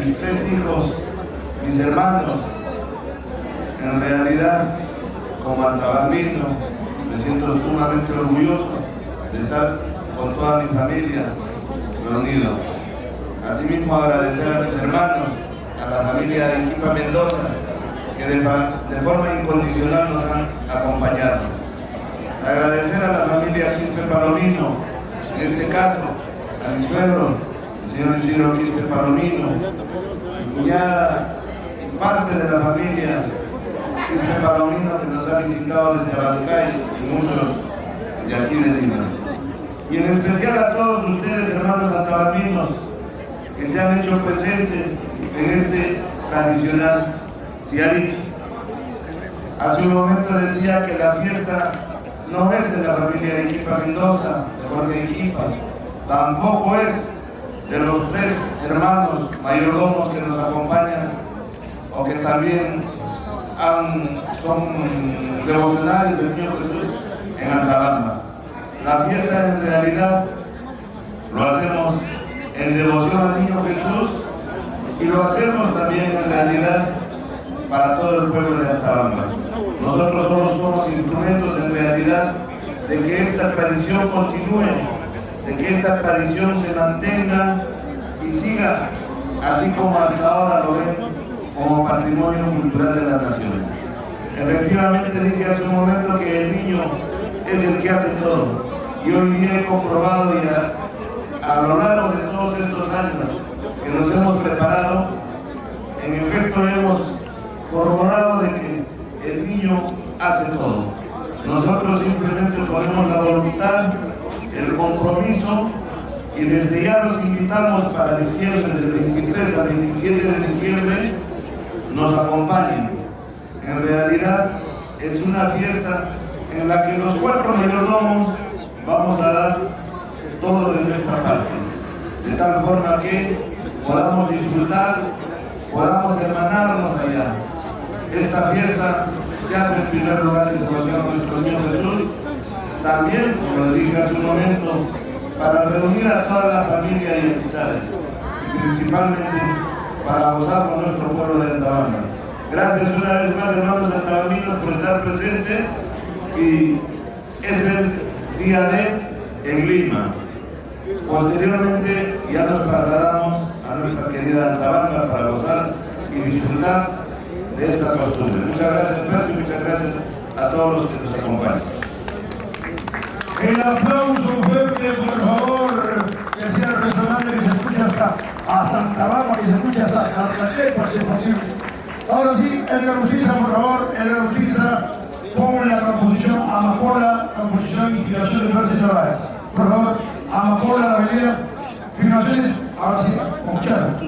mis 3 hijos, mis hermanos. En realidad, como antabambino, me siento sumamente orgulloso de estar con toda mi familia reunido. Asimismo, agradecer a mis hermanos, a la familia de Equipa Mendoza, que de forma incondicional nos han acompañado. Agradecer a la familia Quispe Palomino, en este caso, a mi suegro, el señor Isidro Quispe Palomino, mi cuñada y parte de la familia Quispe Palomino que nos ha visitado desde Abancay y muchos de aquí de Lima. Y en especial a todos ustedes, hermanos antabambinos, que se han hecho presentes en este tradicional Tiarich. Hace un momento decía que la fiesta no es de la familia de Equipa Mendoza, de Jorge Equipa, tampoco es de los 3 hermanos mayordomos que nos acompañan o que también son devocionarios del Niño Jesús en Antabamba. La fiesta en realidad lo hacemos en devoción al Niño Jesús y lo hacemos también en realidad para todo el pueblo de Antabamba. Nosotros solo somos instrumentos en realidad de que esta tradición continúe de que esta tradición se mantenga y siga, así como hasta ahora lo ven, como patrimonio cultural de la nación. Efectivamente dije hace un momento que el niño es el que hace todo, y hoy día he comprobado a lo largo de todos estos años que nos hemos preparado, en efecto hemos corroborado de que el niño hace todo. Nosotros simplemente ponemos la voluntad, el compromiso, y desde ya los invitamos para diciembre, del 23 al 27 de diciembre, nos acompañen. En realidad es una fiesta en la que los 4 mayordomos vamos a dar todo de nuestra parte, de tal forma que podamos disfrutar, podamos hermanarnos allá. Esta fiesta se hace en primer lugar en devoción a nuestro niño Jesús, también, como le dije hace un momento, para reunir a toda la familia y amistades, y principalmente para gozar con nuestro pueblo de Antabamba. Gracias una vez más, hermanos antababinos, por estar presentes, y es el día de en Lima. Posteriormente ya nos trasladamos a nuestra querida Antabamba para gozar y disfrutar de esta costumbre. Muchas gracias, Percy, y muchas gracias a todos los que nos acompañan. El aplauso fuerte, por favor, que sea resonante, que se escuche hasta Antabamba, que se escuche hasta Calcatepa, si es posible. Ahora sí, Edgar Urquiza, por favor, Edgar Urquiza, pongan la composición Amapola, composición e inspiración de Francis Narváez. Por favor, Amapola, la avenida, filmaciones, ahora sí, con Charo.